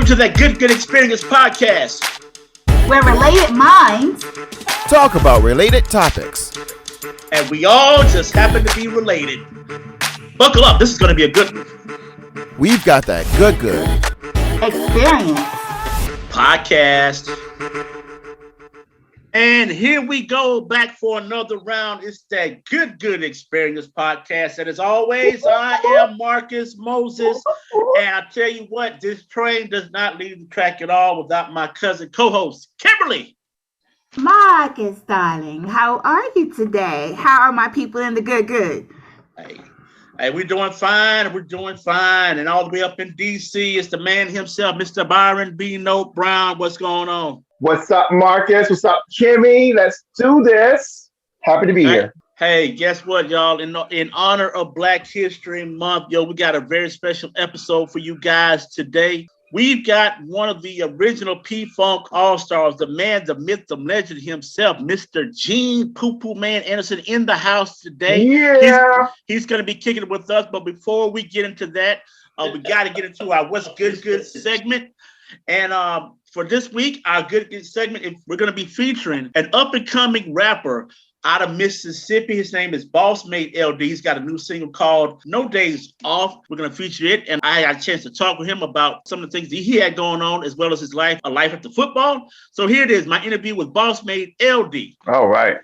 Welcome to that Good Experience podcast, where related minds talk about related topics. And we all just happen to be related. Buckle up, this is going to be a good one. We've got that good experience podcast. And here we go back for another round. It's that Good Experience podcast. And as always, I am Marcus Moses. And I tell you what, this train does not leave the track at all without my cousin co-host, Kimberly. Marcus, darling, how are you today? How are my people in the good? Hey, we're doing fine. And all the way up in D.C. is the man himself, Mr. Byron B. Note Brown. What's going on? What's up, Marcus? What's up, Kimmy? Let's do this. Happy to be here. Hey, guess what, y'all? In honor of Black History Month, we got a very special episode for you guys today. We've got one of the original P-Funk All-Stars, the man, the myth, the legend himself, Mr. Gene Poo-Poo Man Anderson in the house today. Yeah. He's going to be kicking it with us. But before we get into that, we got to get into our What's Good segment. And for this week, our Good segment, we're going to be featuring an up-and-coming rapper out of Mississippi. His name is BOSSMADELD. He's got a new single called No Days Off. We're going to feature it. And I had a chance to talk with him about some of the things that he had going on, as well as his life, a life after football. So here it is, my interview with BOSSMADELD. All right.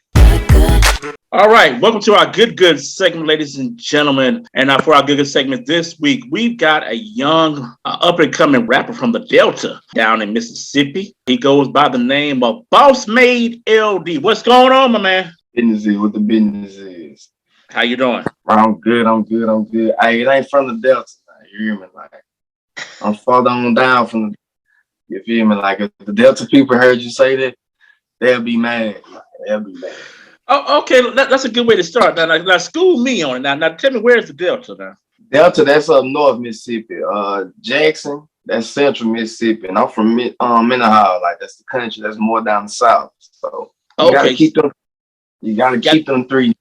All right. Welcome to our Good segment, ladies and gentlemen. And for our Good segment this week, we've got a young up-and-coming rapper from the Delta down in Mississippi. He goes by the name of BOSSMADELD. What's going on, my man? Business is what the business is. How you doing? I'm good. Hey, it ain't from the Delta. You hear me? Like, I'm farther on down from the, you feel me? Like, if the Delta people heard you say that, they'll be mad. Oh, okay. That's a good way to start. Now school me on it. Now tell me, where's the Delta now? Delta, that's up north Mississippi. Jackson, that's central Mississippi. And I'm from Minnehaha. Like, that's the country that's more down the south. So you gotta keep them three.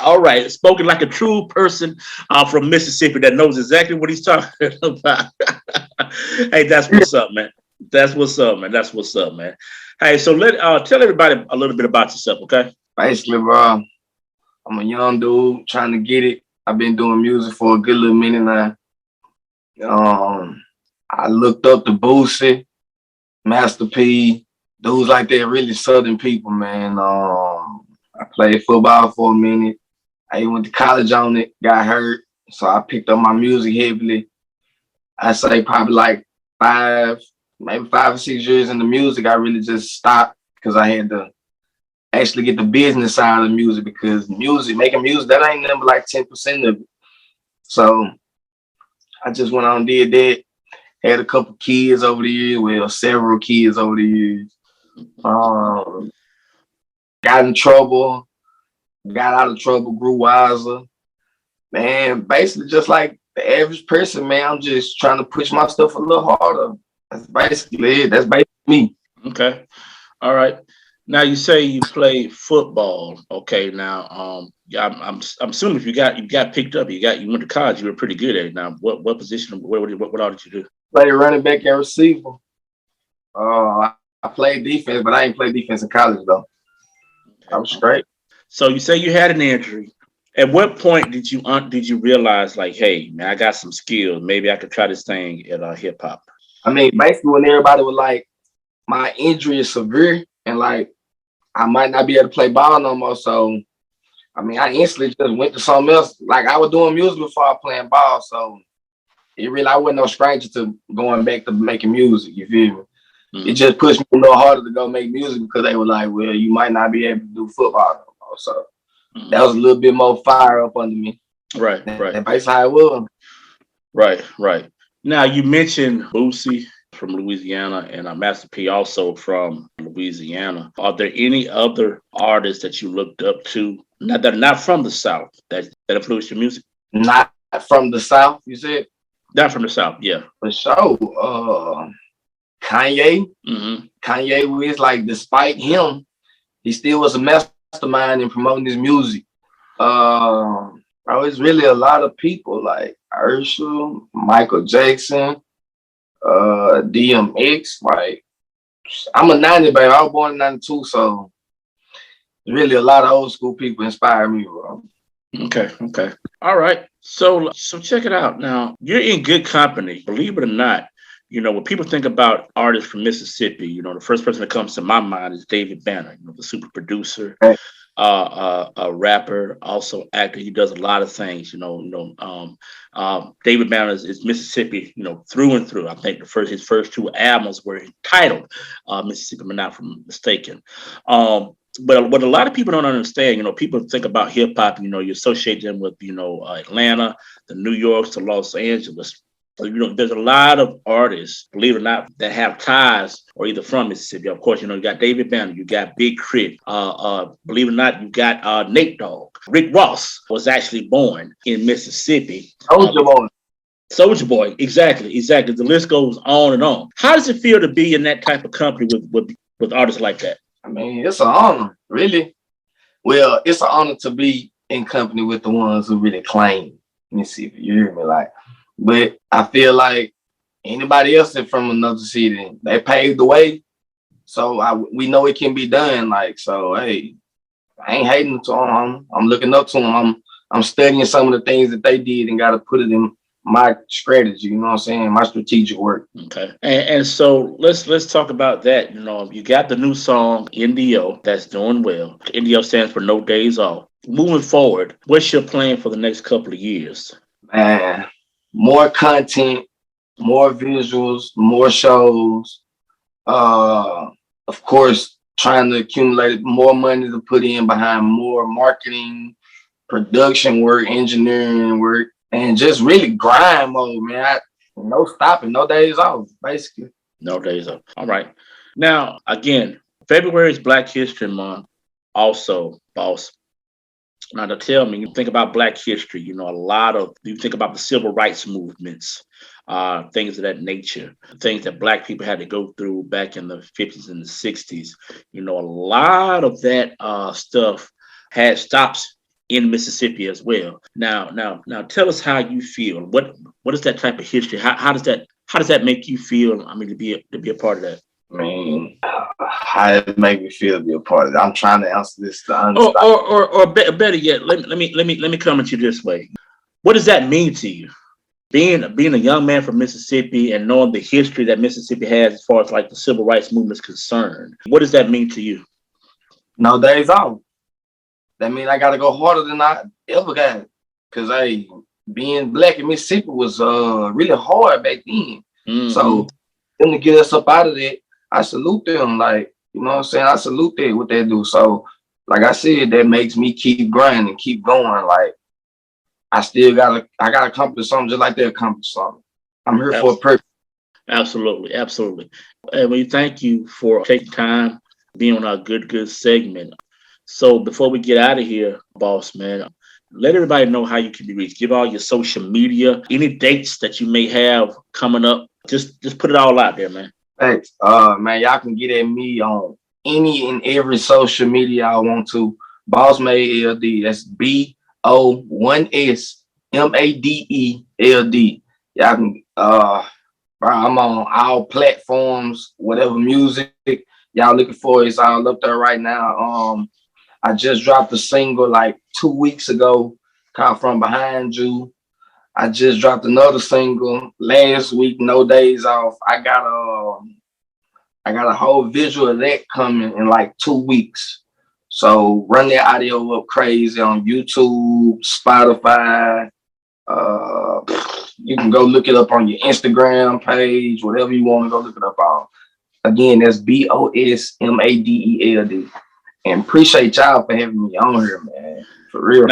All right. Spoken like a true person from Mississippi that knows exactly what he's talking about. Hey, that's what's up, man. That's what's up, man. Hey, so tell everybody a little bit about yourself, okay? Basically, bro, I'm a young dude trying to get it. I've been doing music for a good little minute now. I looked up to Boosie, Master P, dudes like that, really Southern people, man. I played football for a minute. I went to college on it, got hurt, so I picked up my music heavily. I say probably like 5 or 6 years in the music, I really just stopped because I had to actually get the business side of music, because making music, that ain't nothing but like 10% of it. So I just went on and did that. Had a couple kids over the years, several kids over the years. Got in trouble, got out of trouble, grew wiser. Man, basically just like the average person, man, I'm just trying to push my stuff a little harder. That's basically it. That's basically me. Okay. All right. Now you say you play football. Okay. Now, I'm assuming if you got picked up, you went to college, you were pretty good at it. Now, what position? What all did you do? Played running back and receiver. I played defense, but I ain't played defense in college though. I was straight. So you say you had an injury. At what point did you realize, like, hey, man, I got some skills. Maybe I could try this thing at hip hop? I mean, basically when everybody was like, my injury is severe and like I might not be able to play ball no more. So, I mean, I instantly just went to something else. Like, I was doing music before I was playing ball. So I wasn't no stranger to going back to making music. You feel me? Mm-hmm. It just pushed me a little harder to go make music because they were like, well, you might not be able to do football no more. So that was a little bit more fire up under me. Right. That's basically how it was. Right. Now, you mentioned Boosie from Louisiana and Master P also from Louisiana. Are there any other artists that you looked up to that are not from the South that influenced your music? Not from the South, you said? Not from the South, yeah. For sure. Kanye. Mm-hmm. Kanye was like, despite him, he still was a mastermind in promoting his music. It's really a lot of people like Herschel, Michael Jackson, DMX. Like, I'm a 90 baby. I was born in 92, so really a lot of old school people inspire me, bro. Okay. All right. So check it out. Now, you're in good company, believe it or not. When people think about artists from Mississippi, the first person that comes to my mind is David Banner, the super producer, Right. A rapper, also actor. He does a lot of things. David Banner is Mississippi, through and through. I think his first two albums were entitled Mississippi, if I'm not mistaken. But what a lot of people don't understand, people think about hip hop, you associate them with, Atlanta, the New York, the Los Angeles. There's a lot of artists, believe it or not, that have ties or either from Mississippi. Of course, you got David Banner, you got Big Crit. Believe it or not, you got Nate Dogg. Rick Ross was actually born in Mississippi. Soulja Boy, exactly. The list goes on and on. How does it feel to be in that type of company with artists like that? I mean, it's an honor, really. Well, it's an honor to be in company with the ones who really claim Mississippi. You hear me? But I feel like anybody else that's from another city, they paved the way. So we know it can be done. So, hey, I ain't hating to them. I'm looking up to them. I'm studying some of the things that they did and got to put it in my strategy, you know what I'm saying? My strategic work. Okay. And so let's talk about that. You got the new song, NDO, that's doing well. NDO stands for No Days Off. Moving forward, what's your plan for the next couple of years? Man, more content, more visuals, more shows. Of course, trying to accumulate more money to put in behind more marketing, production work, engineering work, and just really grind mode, man. No stopping, no days off, basically. No days off. All right. Now, again, February is Black History Month. Also, boss. Now, to tell me, you think about Black history, you think about the civil rights movements, things of that nature, things that Black people had to go through back in the 50s and the 60s. A lot of that stuff had stops in Mississippi as well. Now, tell us how you feel. What is that type of history? How does that make you feel? I mean, to be a part of that. I mean, how it make me feel to be a part of it. I'm trying to answer this to understand. Or better yet, let me come at you this way. What does that mean to you? Being a young man from Mississippi and knowing the history that Mississippi has as far as the civil rights movement is concerned, what does that mean to you? No days off. That means I got to go harder than I ever got. Because, being Black in Mississippi was really hard back then. Mm-hmm. So, them to get us up out of that, I salute them. You know what I'm saying? I salute that, what they do. So, like I said, that makes me keep grinding, keep going. I still got to accomplish something just like they accomplished something. I'm here for a purpose. Absolutely. And we thank you for taking time, being on our good segment. So before we get out of here, boss man, let everybody know how you can be reached. Give all your social media, any dates that you may have coming up. Just put it all out there, man. Thanks. Man, y'all can get at me on any and every social media I want to. BOSSMADELD. That's BOSSMADELD. Y'all can I'm on all platforms, whatever music y'all looking for, it's all up there right now. I just dropped a single 2 weeks ago called From Behind You. I just dropped another single last week, No Days Off. I got a whole visual of that coming in 2 weeks. So run that audio up crazy on YouTube, Spotify. You can go look it up on your Instagram page, whatever you want to go look it up on. Again, that's BOSSMADELD. And appreciate y'all for having me on here, man. For real.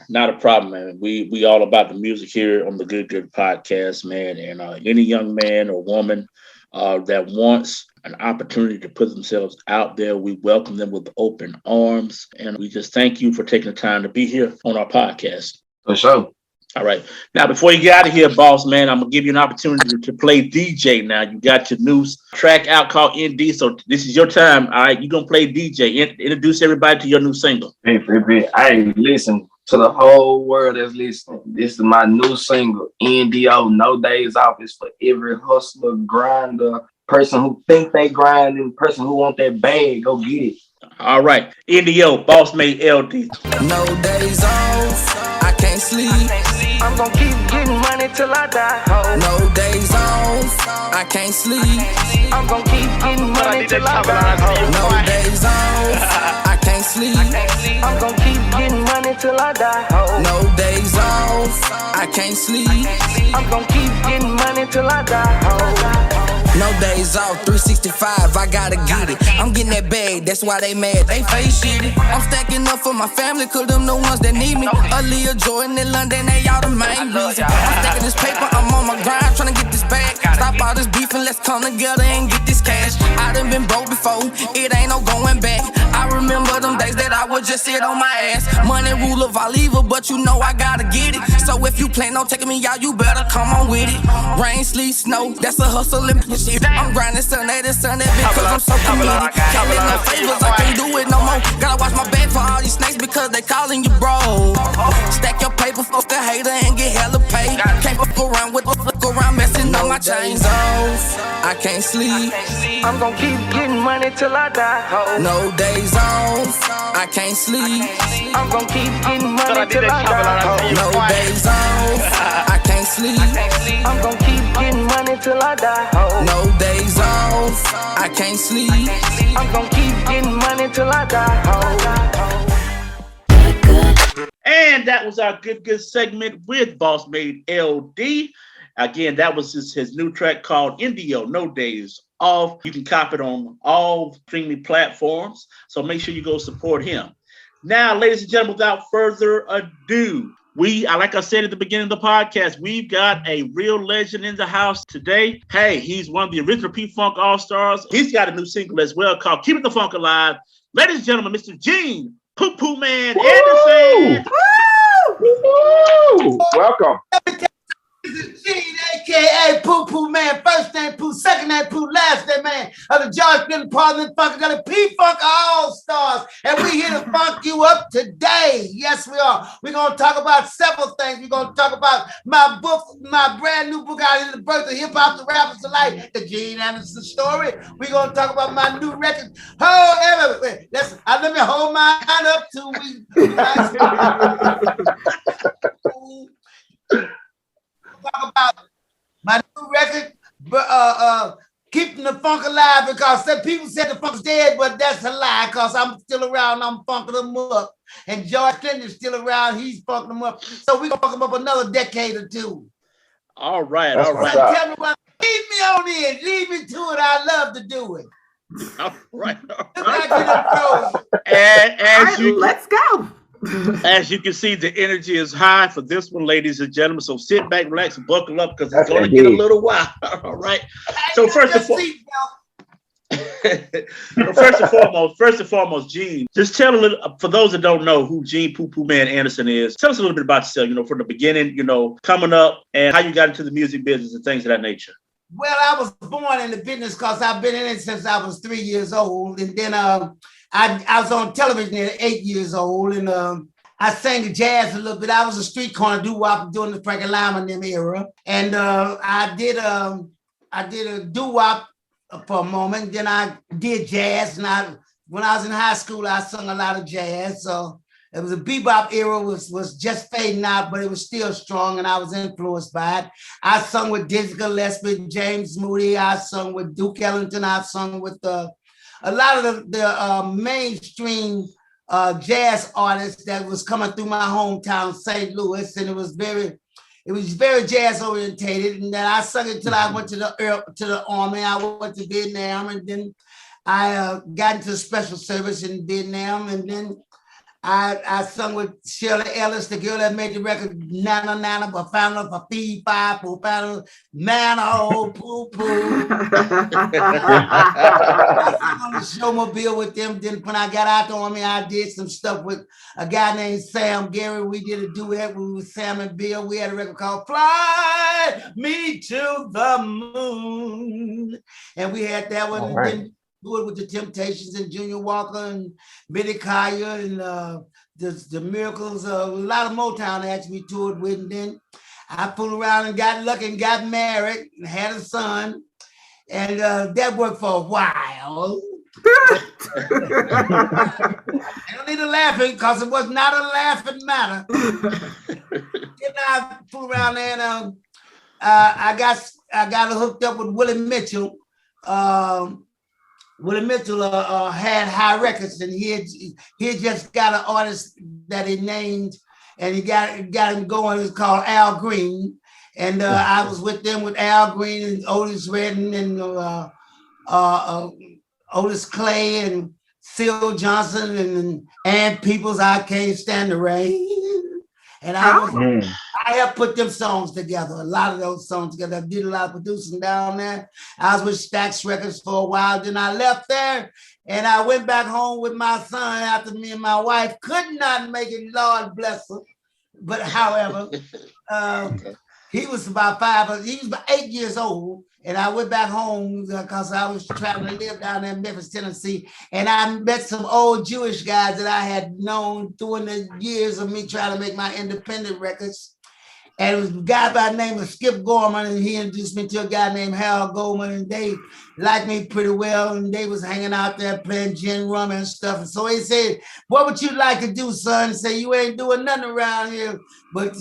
Not a problem, man. We all about the music here on the Good podcast, man. And any young man or woman that wants an opportunity to put themselves out there, we welcome them with open arms. And we just thank you for taking the time to be here on our podcast. For sure. All right. Now, before you get out of here, boss man, I'm going to give you an opportunity to play DJ now. You got your new track out called ND, so this is your time. All right. You're going to play DJ. Introduce everybody to your new single. Hey, listen to the whole world that's listening. This is my new single, NDO, No Days Off. It's for every hustler, grinder, person who think they grinding, person who want that bag, go get it. All right. NDO, Boss Made LD. No days off, I can't sleep. I'm gonna keep getting money till I die. No days off, I can't sleep. I'm gonna keep getting money till I die. No days off, I can't sleep. I'm gonna keep getting money till I die. No days off, I can't sleep. I'm gonna keep getting money till I die. No days off, 365, I gotta get it. I'm getting that bag, that's why they mad, they face shitty. I'm stacking up for my family, cause them the ones that need me. Aaliyah, Jordan, and London, they all the main reason. I'm stacking this paper, I'm on my grind, trying to get this bag. Stop all this beef and let's come together and get this cash. I done been broke before, it ain't no going back. I remember them days that I would just sit on my ass. Money rule of I leave her, but you know I gotta get it. So if you plan on taking me out, you better come on with it. Rain, sleet, snow, that's a hustle and shit. I'm grinding Sunday to Sunday because I'm so committed. Can't let no favors, I can't do it no more. Gotta watch my back for all these snakes because they calling you bro. Stack your paper, fuck a hater and get hella paid. Can't fuck around with messing up my chains off. I can't sleep. I'm gonna keep getting money till I die. No days off, I can't sleep. I'm gonna keep getting money till I die. No days off, I can't sleep. I'm gonna keep getting money till I die. No days off, I can't sleep. I'm gonna keep getting money till I die. And that was our good segment with Boss Made LD. Again, that was his new track called NDO, No Days Off. You can cop it on all streaming platforms, so make sure you go support him. Now, ladies and gentlemen, without further ado, like I said at the beginning of the podcast, we've got a real legend in the house today. Hey, he's one of the original P-Funk All-Stars. He's got a new single as well called Keeping the Funk Alive. Ladies and gentlemen, Mr. Gene Poo Poo Man Anderson. Woo! Welcome. This is Gene, aka Poo Poo Man. First name Pooh, second name Pooh, last name Man of the George Clinton Parliament Funk, got a P-Funk All-Stars, and we here to funk you up today. Yes, we are. We're gonna talk about several things. We're gonna talk about my book, my brand new book out in the birth of hip hop, the rappers alike, the Gene Anderson story. We're gonna talk about my new record. Let me hold my hand up till talk about my new record, Keeping the Funk Alive, because some people said the funk's dead, but that's a lie, because I'm still around, I'm funking them up. And George Clinton's still around, he's funking them up. So we're going to funk them up another decade or two. All right. Tell me what, leave me on in, leave me to it, I love to do it. All right. Let's go. As you can see, the energy is high for this one, ladies and gentlemen. So sit back, relax, and buckle up because it's going to get a little wild. All right. So first and foremost, Gene, just tell a little, for those that don't know who Gene Poo Poo Man Anderson is, tell us a little bit about yourself, from the beginning, coming up and how you got into the music business and things of that nature. Well, I was born in the business because I've been in it since I was 3 years old. And then I was on television at 8 years old, and I sang jazz a little bit. I was a street corner doo-wop during the Frankie Lyman era. And I did a doo-wop for a moment. Then I did jazz. And when I was in high school, I sung a lot of jazz. So it was a bebop era, was just fading out, but it was still strong, and I was influenced by it. I sung with Dizzy Gillespie, James Moody. I sung with Duke Ellington. I sung with a lot of the mainstream jazz artists that was coming through my hometown, St. Louis, and it was very jazz orientated. And then I sung it till I went to the Army. I went to Vietnam, and then I got into the special service in Vietnam, and then I sung with Shirley Ellis, the girl that made the record Nana Nana, but found up a fee fi poo found Nana oh poo poo. I sung on the showmobile with them. Then when I got out the Army, I did some stuff with a guy named Sam Gary. We did a duet with Sam and Bill. We had a record called Fly Me to the Moon. And we had that one. Right. Do it with the Temptations and Junior Walker and Billy Collier and the Miracles, a lot of Motown acts we toured with, and then I fooled around and got lucky and got married and had a son, and that worked for a while. I don't need to laughing because it was not a laughing matter. Then I fooled around and I got hooked up with Willie Mitchell. Willie Mitchell had High Records, and he had just got an artist that he named, and he got him going. It's called Al Green, and I was with them with Al Green and Otis Redding and Otis Clay and Phil Johnson and Ann Peoples. I Can't Stand the Rain, and I helped put them songs together. A lot of those songs together. I did a lot of producing down there. I was with Stax Records for a while. Then I left there and I went back home with my son after me and my wife could not make it. Lord bless her. But however, he was about 8 years old. And I went back home because I was trying to live down there in Memphis, Tennessee. And I met some old Jewish guys that I had known during the years of me trying to make my independent records. And it was a guy by the name of Skip Gorman, and he introduced me to a guy named Harold Goldman, and they liked me pretty well, and they was hanging out there playing gin rum and stuff. And so he said, what would you like to do, son? He said, you ain't doing nothing around here, but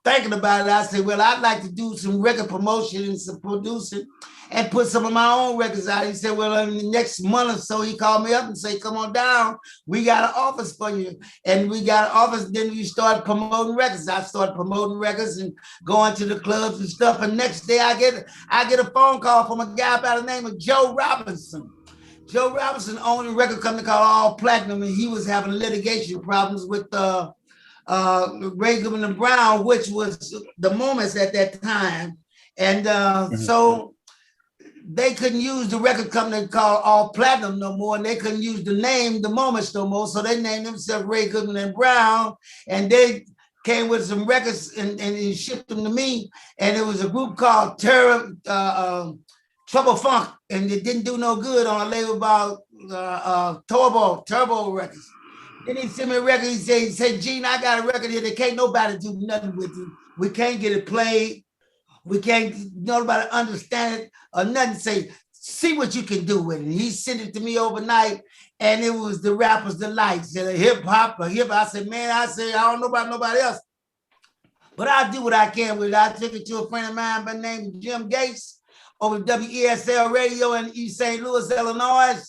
thinking about it, I said, well, I'd like to do some record promotion and some producing and put some of my own records out. He said, well, in the next month or so, he called me up and said, come on down. We got an office for you. And we got an office. Then we started promoting records. I started promoting records and going to the clubs and stuff. And next day I get a phone call from a guy by the name of Joe Robinson. Joe Robinson owned a record company called All Platinum, and he was having litigation problems with Ray Goodman and Brown, which was the Moments at that time. And so they couldn't use the record company called All Platinum no more, and they couldn't use the name The Moments no more. So they named themselves Ray Goodman and Brown, and they came with some records and shipped them to me. And it was a group called Trouble Funk, and it didn't do no good on a label about Turbo Records. Then he sent me a record. He said, Gene, I got a record here that can't nobody do nothing with you. We can't get it played. We can't, nobody understand it or nothing. Say, see what you can do with it. And he sent it to me overnight, and it was The Rapper's Delight. Said a hip hop. I said, man, I don't know about nobody else, but I'll do what I can with it. I took it to a friend of mine by the name of Jim Gates over WESL radio in East St. Louis, Illinois.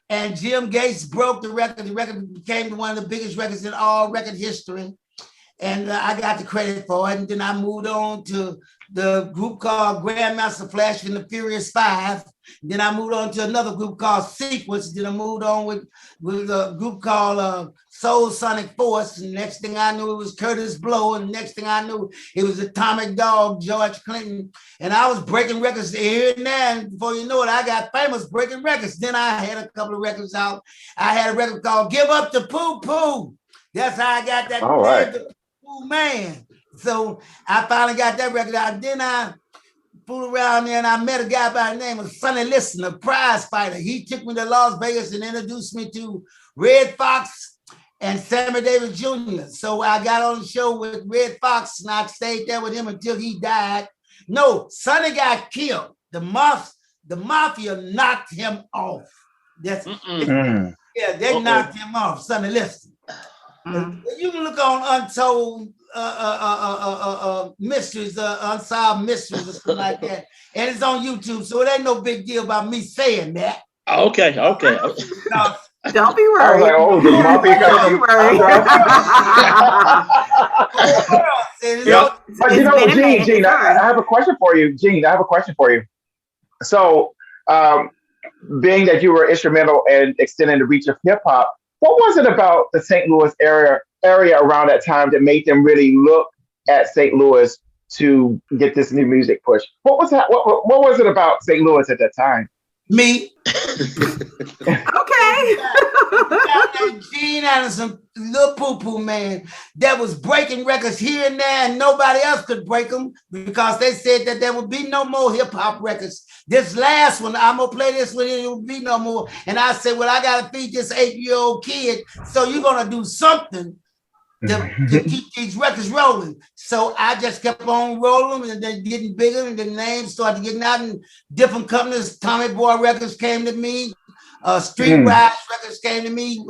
And Jim Gates broke the record. The record became one of the biggest records in all record history. And I got the credit for it. And then I moved on to the group called Grandmaster Flash and the Furious Five. Then I moved on to another group called Sequence. Then I moved on with a group called Soul Sonic Force. And the next thing I knew, it was Curtis Blow. And the next thing I knew, it was Atomic Dog, George Clinton. And I was breaking records here and there. And before you know it, I got famous breaking records. Then I had a couple of records out. I had a record called Give Up the Poo Poo. That's how I got that. All right. Man. So I finally got that record out. Then I fooled around there and I met a guy by the name of Sonny Liston, a prize fighter. He took me to Las Vegas and introduced me to Red Fox and Sammy Davis Jr. So I got on the show with Red Fox and I stayed there with him until he died. No, Sonny got killed. The mafia knocked him off. They knocked him off, Sonny Liston. You can look on Untold Mysteries, Unsolved Mysteries or something like that. And it's on YouTube, so it ain't no big deal about me saying that. Okay. No, Don't be worried. I was like, oh, the mafia got you. But Gene, I have a question for you. So, being that you were instrumental in extending the reach of hip hop, what was it about the St. Louis area around that time that made them really look at St. Louis to get this new music push? What was that? What was it about St. Louis at that time? Me. Okay. Gene Anderson, little poo-poo man, that was breaking records here and there, and nobody else could break them because they said that there would be no more hip-hop records. This last one, I'm gonna play this one, it will be no more. And I said, well, I gotta feed this 8-year-old kid, so you're gonna do something to keep these records rolling. So I just kept on rolling, and they're getting bigger, and the names started getting out, and different companies, Tommy Boy Records came to me, Street Rise Records came to me.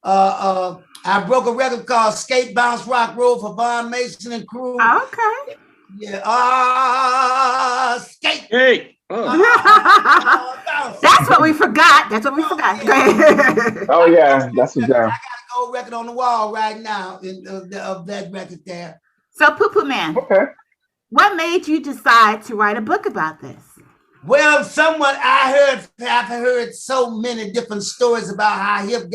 I broke a record called Skate Bounce Rock Roll for Von Mason and crew. Okay. Yeah, skate. Hey. That's what we forgot. That's what we forgot. Go ahead. Oh yeah, that's a jam. I got a gold record on the wall right now of that record there. So, Poo Poo Man, Okay. what made you decide to write a book about this? Well, I've heard so many different stories about how hip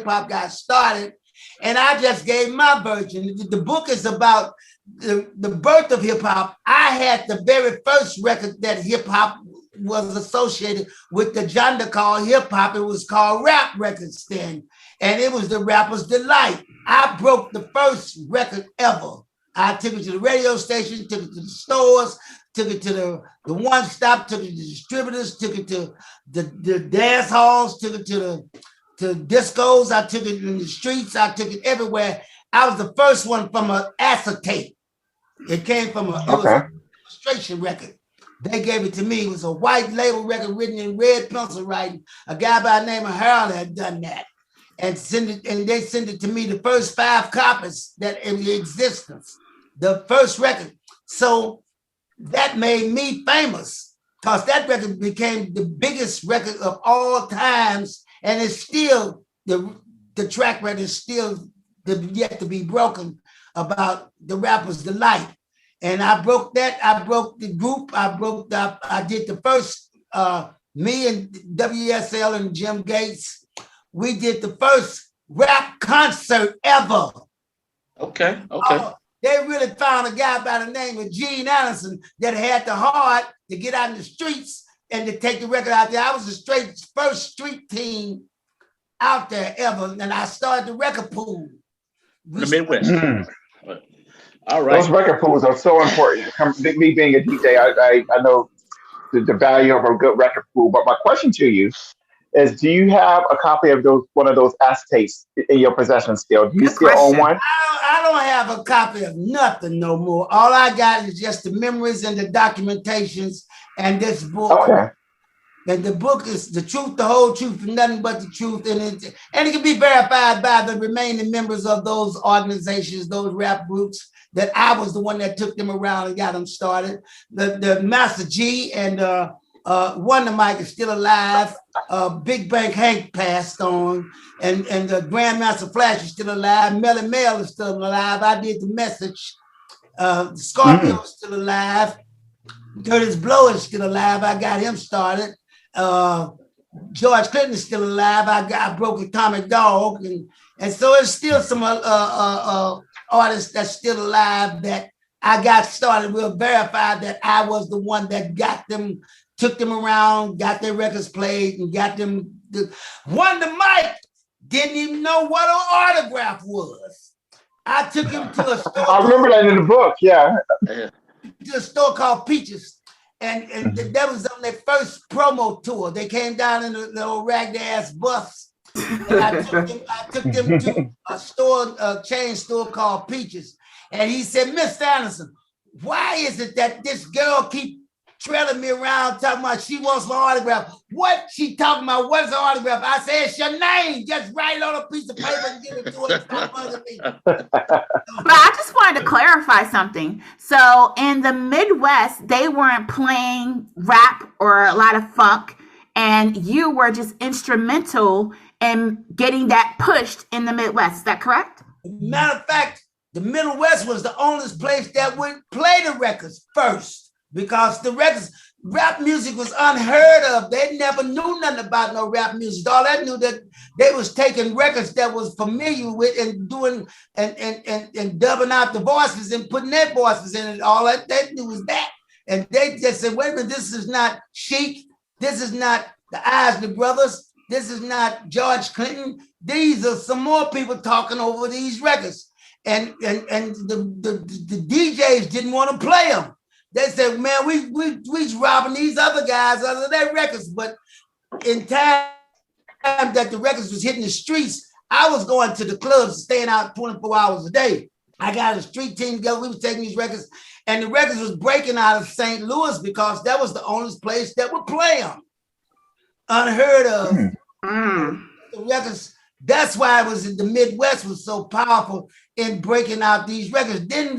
hop got started, and I just gave my version. The book is about the birth of hip hop. I had the very first record that hip hop was associated with the genre called hip hop. It was called rap records then, and it was the Rapper's Delight. I broke the first record ever. I took it to the radio station, took it to the stores, took it to the one stop, took it to the distributors, took it to the dance halls, took it to discos. I took it in the streets. I took it everywhere. I was the first one from an acetate. It came from it was a registration record. They gave it to me. It was a white label record written in red pencil writing. A guy by the name of Harold had done that. And they sent it to me, the first 5 copies that in existence, the first record. So that made me famous because that record became the biggest record of all times, and it's still the track record is still yet to be broken about the Rapper's Delight. And I broke that. I broke the group. I did the first. Me and WSL and Jim Gates. We did the first rap concert ever. Okay. They really found a guy by the name of Gene Anderson that had the heart to get out in the streets and to take the record out there. I was the first street team out there ever, and I started the record pool. The Midwest. All right. Those record pools are so important. Me being a DJ, I know the value of a good record pool. But my question to you is, do you have a copy of one of those acetates in your possession still? Do you still own one? I don't have a copy of nothing no more. All I got is just the memories and the documentations and this book. Okay. And the book is the truth, the whole truth, and nothing but the truth. And it can be verified by the remaining members of those organizations, those rap groups, that I was the one that took them around and got them started. The Master G and Wonder Mike is still alive. Big Bank Hank passed on, and the Grandmaster Flash is still alive. Melly Mel is still alive. I did the Message. Scorpio is still alive. Curtis Blow is still alive. I got him started. George Clinton is still alive. I broke Atomic Dog, and so it's still some artists that's still alive that I got started. We'll verify that I was the one that got them, took them around, got their records played, and got them. Wonder Mike didn't even know what an autograph was. I took him to a store. I remember that in the book. Yeah. To a store called Peaches. And that was on their first promo tour. They came down in the old ragged ass bus. And I took them to a chain store called Peaches. And he said, Mr. Anderson, why is it that this girl keep trailing me around talking about she wants my autograph? What she talking about? What's the autograph? I said, it's your name. Just write it on a piece of paper and give it to her. Stop bugging me. But I just wanted to clarify something. So in the Midwest, they weren't playing rap or a lot of funk, and you were just instrumental in getting that pushed in the Midwest. Is that correct? Matter of fact, the Midwest was the only place that would play the records first. Because the records, rap music was unheard of. They never knew nothing about no rap music. All they knew that they was taking records that was familiar with and doing and dubbing out the voices and putting their voices in it. All that they knew was that. And they just said, wait a minute, this is not Chic. This is not the Isley Brothers. This is not George Clinton. These are some more people talking over these records. And the DJs didn't want to play them. They said, man, we robbing these other guys out of their records. But in time that the records was hitting the streets, I was going to the clubs, staying out 24 hours a day. I got a street team together. We was taking these records, and the records was breaking out of St. Louis because that was the only place that would play them. Unheard of. The records. That's why it was the Midwest was so powerful in breaking out these records. Then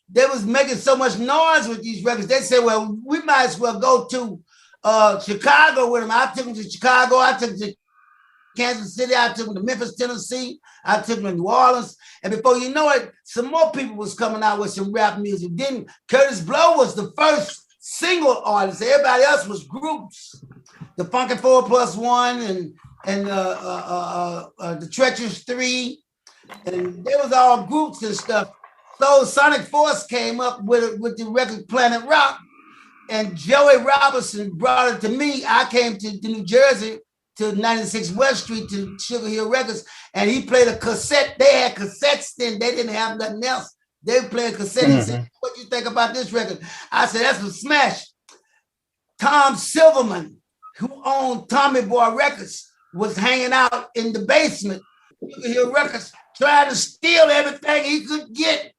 they was making so much noise with these records. They said, well, we might as well go to Chicago with them. I took them to Chicago. I took them to Kansas City. I took them to Memphis, Tennessee. I took them to New Orleans. And before you know it, some more people was coming out with some rap music. Then Curtis Blow was the first single artist. Everybody else was groups. The Funky 4+1 and the Treacherous 3. And they was all groups and stuff. So Sonic Force came up with the record Planet Rock. And Joey Robinson brought it to me. I came to New Jersey to 96 West Street to Sugar Hill Records, and he played a cassette. They had cassettes then. They didn't have nothing else. They played a cassette. He said, what do you think about this record? I said, that's a smash. Tom Silverman, who owned Tommy Boy Records, was hanging out in the basement, Sugar Hill Records, trying to steal everything he could get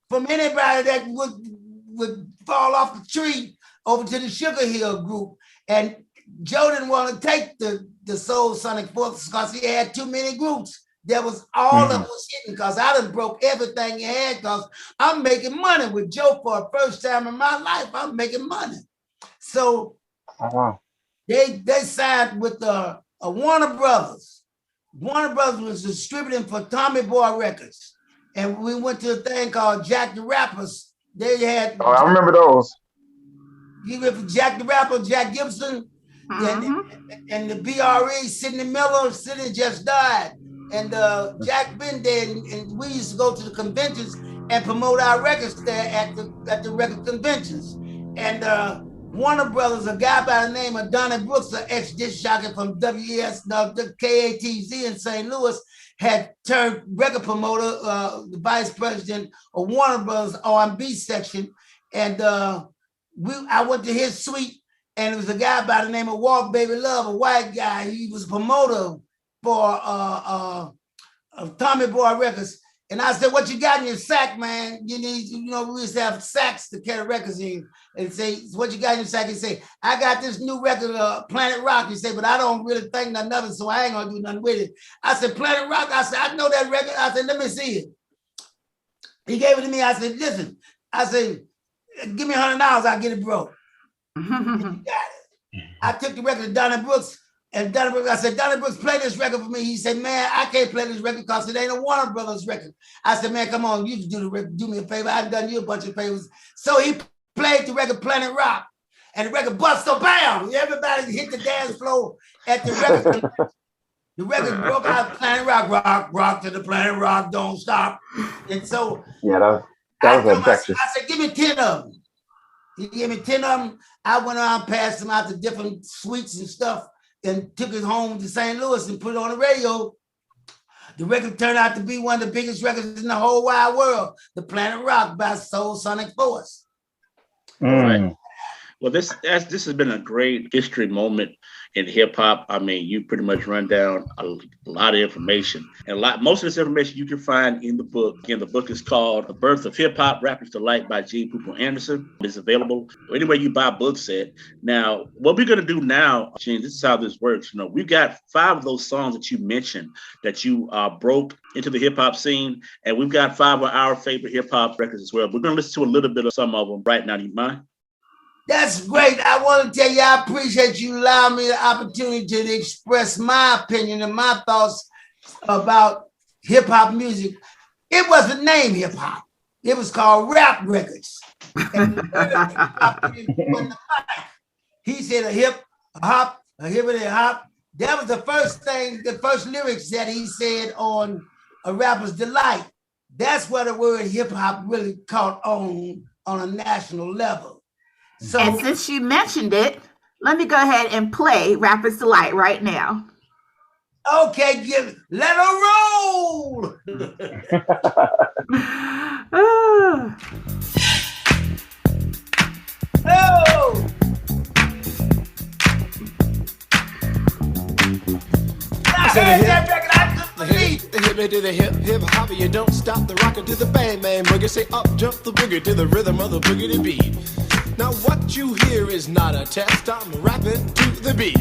from anybody that would fall off the tree over to the Sugar Hill group. And Joe didn't want to take the Soul Sonic Force because he had too many groups. That was all that was hitting because I done broke everything he had because I'm making money with Joe for the first time in my life. I'm making money. So they signed with Warner Brothers. Warner Brothers was distributing for Tommy Boy Records. And we went to a thing called Jack the Rappers. They had... Oh, I remember those. You went for Jack the Rapper, Jack Gibson, and the BRE, Sidney Miller. Sidney just died. And Jack been dead. And we used to go to the conventions and promote our records there at the record conventions. And Warner Brothers, a guy by the name of Donnie Brooks, an ex-disc jockey from the KATZ in St. Louis, had turned record promoter, the vice president of Warner Brothers R&B section. And I went to his suite, and it was a guy by the name of Walk Baby Love, a white guy. He was a promoter for Tommy Boy Records. And I said, what you got in your sack, man? You need, we used to have sacks to carry records in. And say, what you got in your sack? He say, I got this new record, Planet Rock. He said, but I don't really think nothing of it, so I ain't gonna do nothing with it. I said, Planet Rock? I said, I know that record. I said, let me see it. He gave it to me. I said, listen. I said, give me $100, I'll get it broke. He got it. I took the record to Donnie Brooks, and Donnie Brooks, I said, Donnie Brooks, play this record for me. He said, man, I can't play this record because it ain't a Warner Brothers record. I said, man, come on, you can do me a favor. I've done you a bunch of favors. So he played the record Planet Rock, and the record bust, so bam! Everybody hit the dance floor at the record. The record broke out, Planet Rock, rock to the Planet Rock, don't stop. And so that was infectious. I said, give me 10 of them. He gave me 10 of them. I went around, passed them out to different suites and stuff, and took it home to St. Louis and put it on the radio. The record turned out to be one of the biggest records in the whole wide world, the Planet Rock by Soul Sonic Force. Right. Well, this has been a great history moment in hip hop. I mean, you pretty much run down a lot of information, and most of this information you can find in the book. Again, the book is called "The Birth of Hip Hop: Rappers Delight" by Gene Poople Anderson. It's available anywhere you buy books at. Now, what we're going to do now, Gene, this is how this works. We've got 5 of those songs that you mentioned that you broke into the hip hop scene, and we've got 5 of our favorite hip hop records as well. We're going to listen to a little bit of some of them right now. Do you mind? That's great. I want to tell you, I appreciate you allowing me the opportunity to express my opinion and my thoughts about hip hop music. It wasn't named hip hop. It was called Rap Records. He said a hip, a hop, a hippity hop. That was the first lyrics that he said on A Rapper's Delight. That's where the word hip hop really caught on a national level. So, and since you mentioned it, Let me go ahead and play Rapper's Delight right now. Okay, let her roll. Oh. Oh. I heard that record, I couldn't believe it. The hip to the hip hopper, you don't stop the rocker to the bang bang boogie. Say up jump the boogie to the rhythm of the boogie beat. Now what you hear is not a test. I'm rapping to the beat,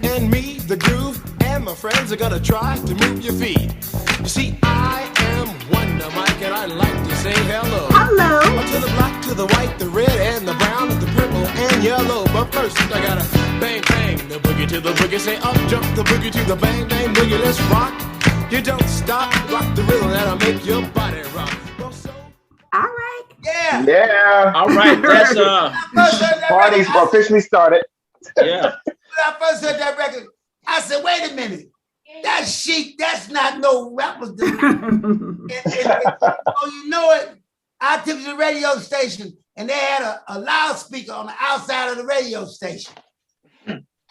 and me, the groove, and my friends are gonna try to move your feet. You see, I am Wonder Mike, and I like to say hello. Hello. To the black, to the white, the red, and the brown, and the purple, and yellow. But first, I gotta bang bang the boogie to the boogie. Say up jump the boogie to the bang bang boogie. Let's rock. You don't stop, rock the rhythm that'll make your body rock. All right. Yeah. Yeah. All right, that's Party's officially started. yeah. When I first heard that record, I said, wait a minute. That's chic. That's not no Rapper's Delight. Oh, you know it. I took to the radio station and they had a loudspeaker on the outside of the radio station.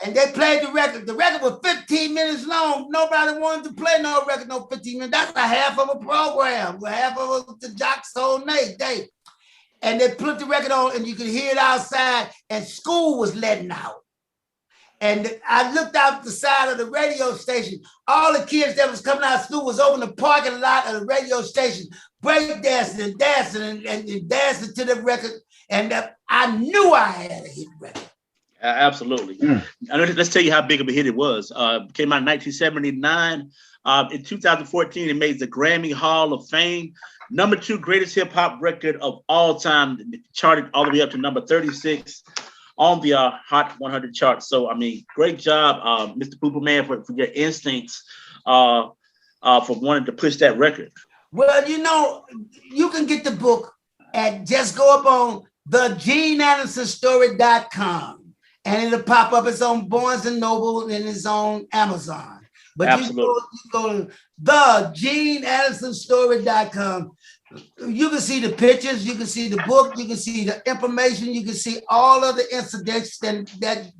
And they played the record. The record was 15 minutes long. Nobody wanted to play no record, no 15 minutes. That's a half of a program. Half of the Jock's whole day. And they put the record on and you could hear it outside and school was letting out. And I looked out the side of the radio station. All the kids that was coming out of school was over in the parking lot of the radio station, break dancing and dancing and dancing to the record. And I knew I had a hit record. Absolutely. Let's tell you how big of a hit it was. Came out in 1979. In 2014, it made the Grammy Hall of Fame. #2 greatest hip hop record of all time. It charted all the way up to number 36 on the Hot 100 chart. So, I mean, great job, Mr. Pooper Man, for your instincts for wanting to push that record. Well, you know, you can get the book at just go up on theGeneAndersonStory.com. And it'll pop up. It's on Barnes and Noble and it's on Amazon. But you go to theGeneAndersonStory.com. You can see the pictures, you can see the book, you can see the information, you can see all of the incidents that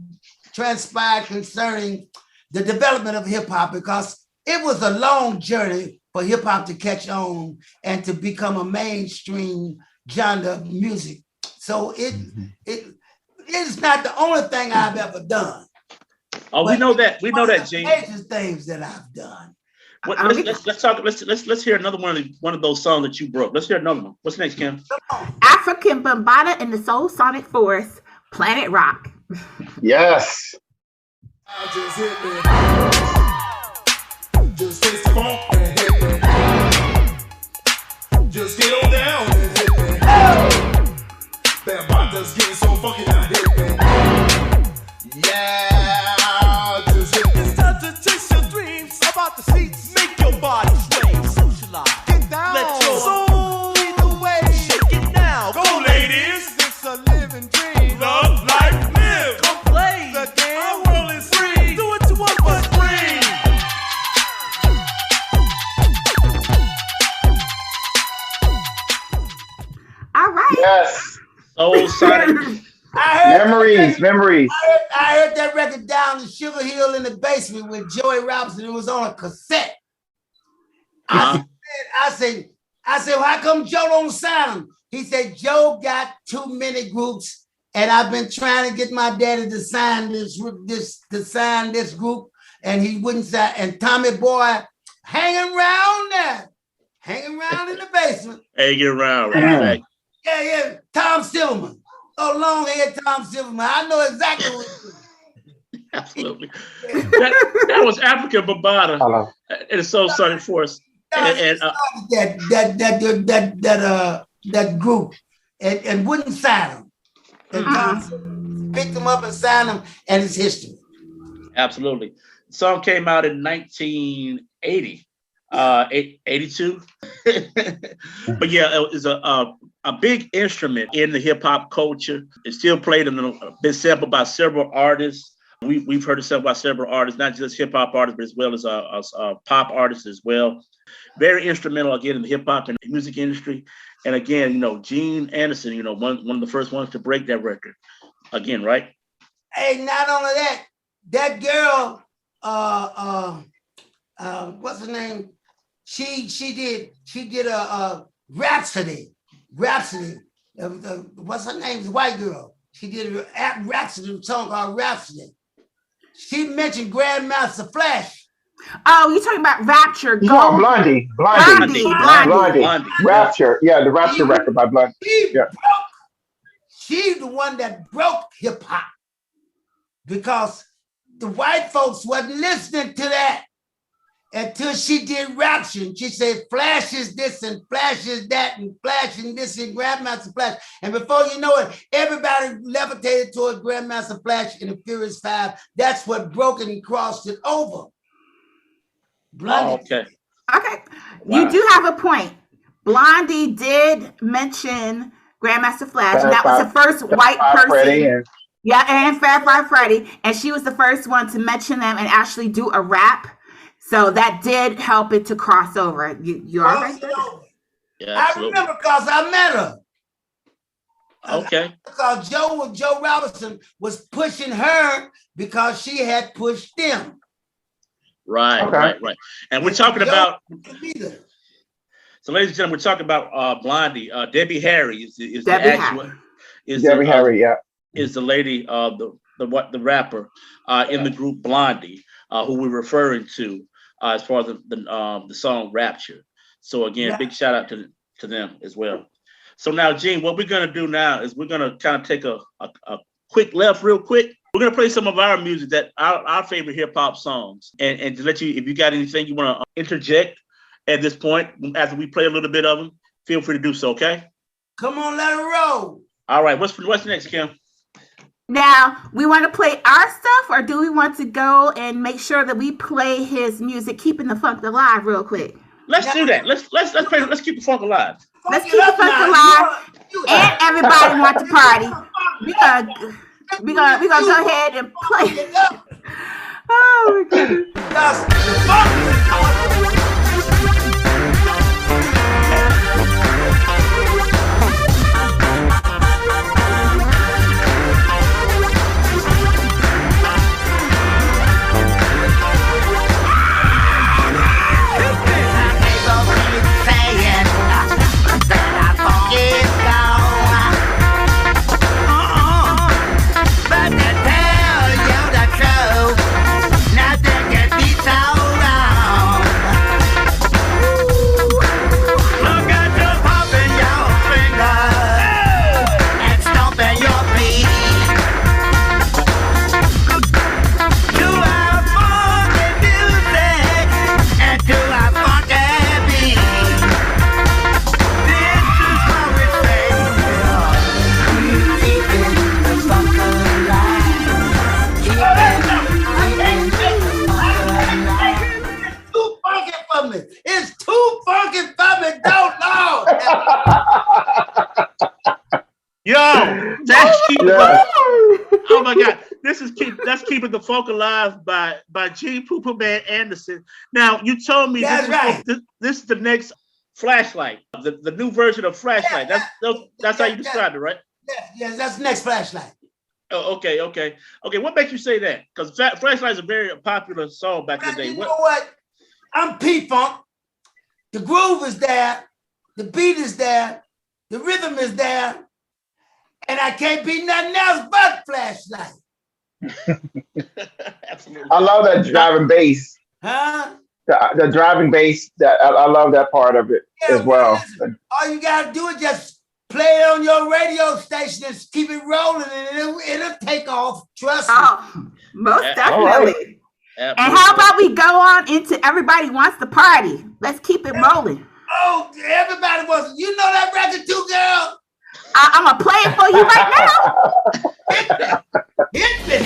transpired concerning the development of hip hop, because it was a long journey for hip hop to catch on and to become a mainstream genre of music. So it's not the only thing I've ever done. Oh, we know that, Gene. Major things that I've done. Let's talk. Let's hear another one of those songs that you broke. Let's hear another one. What's next, Kim? African Bambaataa and the Soul Sonic Force, Planet Rock. Yes. Just hit me. Just taste the funk and hit me. Just get on down and hit me. Bambaataa's getting so funky now, hit me. Yeah, just hit me. It's time to chase your dreams about the seats. Make your body sway, socialize. Get down. Let your soul lead the way. Shake it now. Go, ladies. It's a living dream. Love, life, live. Come play the game. Our world is free. Do what you want, but free. All right. Yes. Soul Sonic. Memories. I heard that record down in Sugar Hill in the basement with Joey Robinson. It was on a cassette. I said, well, how come Joe don't sign him? He said, Joe got too many groups, and I've been trying to get my daddy to sign this group, and he wouldn't sign. And Tommy Boy hanging around in the basement. Hanging around, right? Yeah. Tom Silverman. Oh, long-haired Tom Silverman. I know exactly what it is. Absolutely. That was African Bambaataa and the Soul Sonic Force. That group and wouldn't sign them. And Tom picked them up and signed them, and it's history. Absolutely. The song came out in 1980, 82. But yeah, it was a big instrument in the hip hop culture. It's still played and been sampled by several artists. We've heard it sampled by several artists, not just hip hop artists, but as well as pop artists as well. Very instrumental again in the hip hop and music industry. And again, Gene Anderson, one of the first ones to break that record. Again, right? Hey, not only that, that girl, what's her name? She did a Rhapsody. What's her name? The white girl. She did a Rhapsody song called Rhapsody. She mentioned Grandmaster Flash. Oh, you're talking about Rapture. No, Blondie. Rapture. Yeah, the Rapture record by Blondie. She's the one that broke hip hop because the white folks wasn't listening to that until she did Rapture. And she said, Flash is this and Flash is that and Flash and this and Grandmaster Flash. And before you know it, everybody levitated towards Grandmaster Flash in the Furious Five. That's what broke it and crossed it over. Blondie. Okay. Wow. You do have a point. Blondie did mention Grandmaster Flash, and that was the first white person. And Fab Five Freddy, and she was the first one to mention them and actually do a rap. So that did help it to cross over. You all right? Yeah, I remember because I met her. Okay. Because Joe Robinson was pushing her because she had pushed them. Right. And we're talking about. So, ladies and gentlemen, we're talking about Blondie. Debbie Harry is the actual. Debbie Harry, is the lady, the rapper in the group Blondie, who we're referring to as far as the song Rapture. So again, big shout out to them as well. So now, Gene, what we're gonna do now is we're gonna kind of take a quick left real quick. We're gonna play some of our music, that our favorite hip hop songs, and to let you, if you got anything you want to interject at this point after we play a little bit of them, feel free to do so. Okay. Come on, let it roll. All right. What's next, Kim? Now, we want to play our stuff, or do we want to go and make sure that we play his music, keeping the funk alive, real quick? Let's do that. Let's play. Let's keep the funk alive. Let's keep the funk alive, and everybody wants to party. We gonna go ahead and play. Oh my goodness. It's too funky for me. Don't know. Yo, that's oh my God, that's keeping the folk alive by G. Pooper Man Anderson. Now you told me this is the next Flashlight, the new version of Flashlight. That's how you described it, right? Yes, that's the next Flashlight. Oh, okay. What makes you say that? Because Flashlight is a very popular song back in the day. You know what? I'm P-Funk. The groove is there. The beat is there. The rhythm is there. And I can't be nothing else but Flashlight. Absolutely. I love that driving bass. Huh? The driving bass. That I love that part of it as well. Listen, all you gotta do is just play it on your radio station and keep it rolling, and it'll take off. Trust me. Most definitely. Right. And how about we go on into Everybody Wants to Party? Let's keep it rolling. Oh, everybody wants. You know that record too, girl. I'm gonna play it for you right now. Hit me.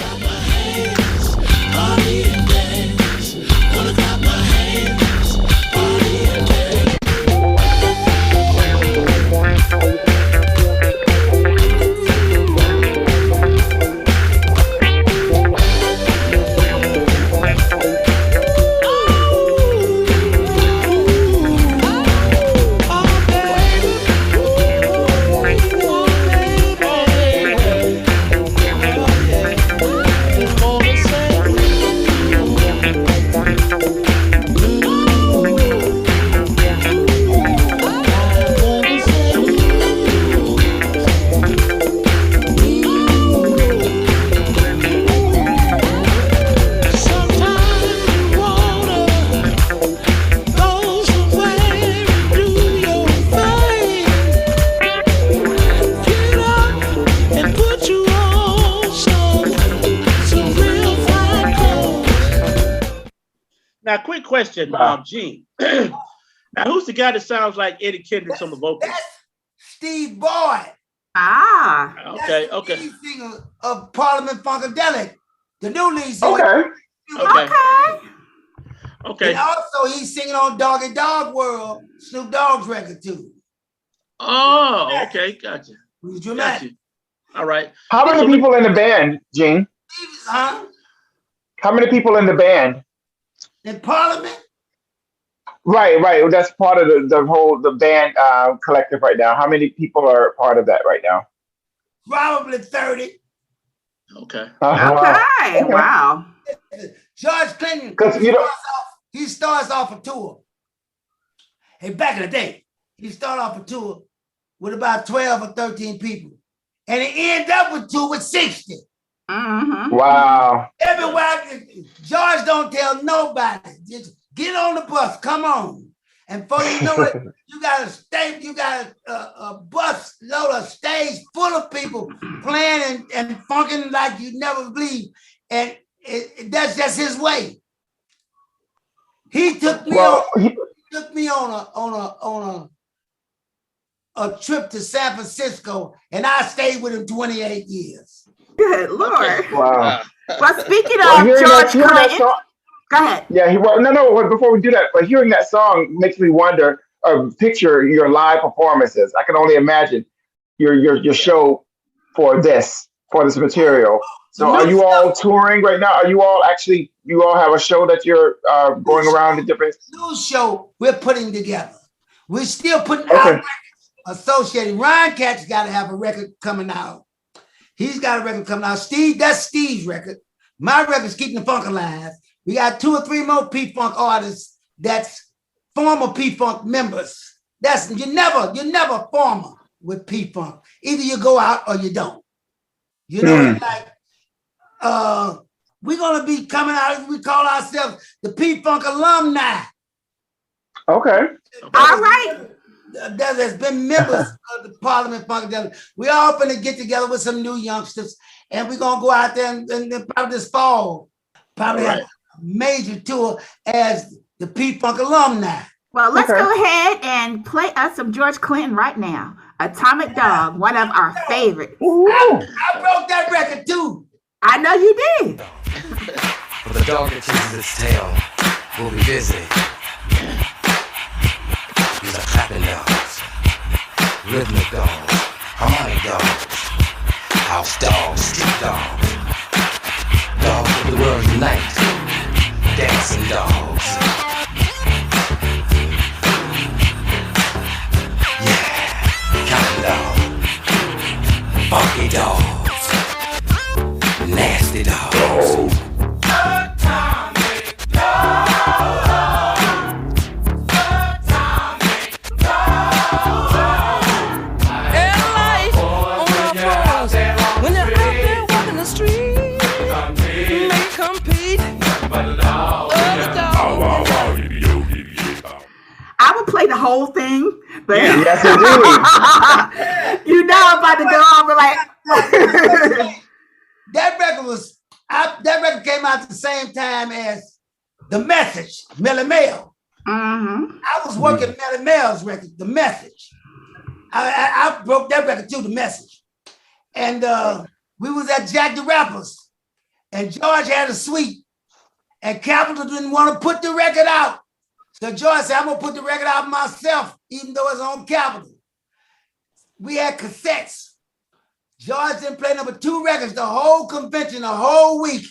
Now, quick question, Gene. Now, who's the guy that sounds like Eddie Kendricks on the vocals? That's Steve Boyd. Ah. Okay, That's okay. the lead singer of Parliament Funkadelic. The new lead singer. Okay. Okay. Okay. And also he's singing on Doggy Dog World, Snoop Dogg's record too. Oh, okay, gotcha. Who's dramatic? Gotcha. All right. How many people in the band, Gene? Huh? How many people in the band? In Parliament? Right. That's part of the band collective right now. How many people are part of that right now? Probably 30. Okay. Okay. Wow. George Clinton, Because he starts off a tour. Hey, back in the day, he started off a tour with about 12 or 13 people. And he ended up with tour with 60. Mm-hmm. Wow. Everywhere, George don't tell nobody. Just get on the bus, come on. And before you know it, you got a bus load of stage full of people playing and funking like you never believe. And that's just his way. He took me on a trip to San Francisco, and I stayed with him 28 years. Good Lord. Wow. Well, speaking of George Clinton, go ahead. Yeah, no. Before we do that, but hearing that song makes me wonder, picture your live performances. I can only imagine your show for this material. So, are you all touring right now? Are you all have a show that you're going around to different? New show we're putting together. We're still putting out records associated. Ryan Cat's got to have a record coming out. He's got a record coming out. That's Steve's record. My record's Keeping the Funk Alive. We got 2 or 3 more P-Funk artists that's former P-Funk members. You're never former with P-Funk. Either you go out or you don't. You know, we're gonna be coming out. We call ourselves the P-Funk alumni. Okay. All right. There's been members of the Parliament Funkadelic. We all finna get together with some new youngsters, and we're gonna go out there and probably this fall, have a major tour as the P-Funk alumni. Well, let's go ahead and play us some George Clinton right now. Atomic Dog, one of our favorites. I broke that record too. I know you did. But the dog that chases its tail will be busy. These are clapping dogs, rhythmic dogs, harmonic dogs, house dogs, street dogs, dogs of the world unite, dancing dogs. Yeah, counting dogs, funky dogs, nasty dogs. I would play the whole thing, but yes, indeed. You know I'm about to go on, but like that record came out at the same time as The Message, Melly Mel. Mm-hmm. I was working Melly Mel's record, The Message. I broke that record too, The Message. And we was at Jack the Rapper's, and George had a suite, and Capitol didn't want to put the record out. So George said, I'm gonna put the record out myself, even though it's on Capitol. We had cassettes. George didn't play number 2 records the whole convention, the whole week.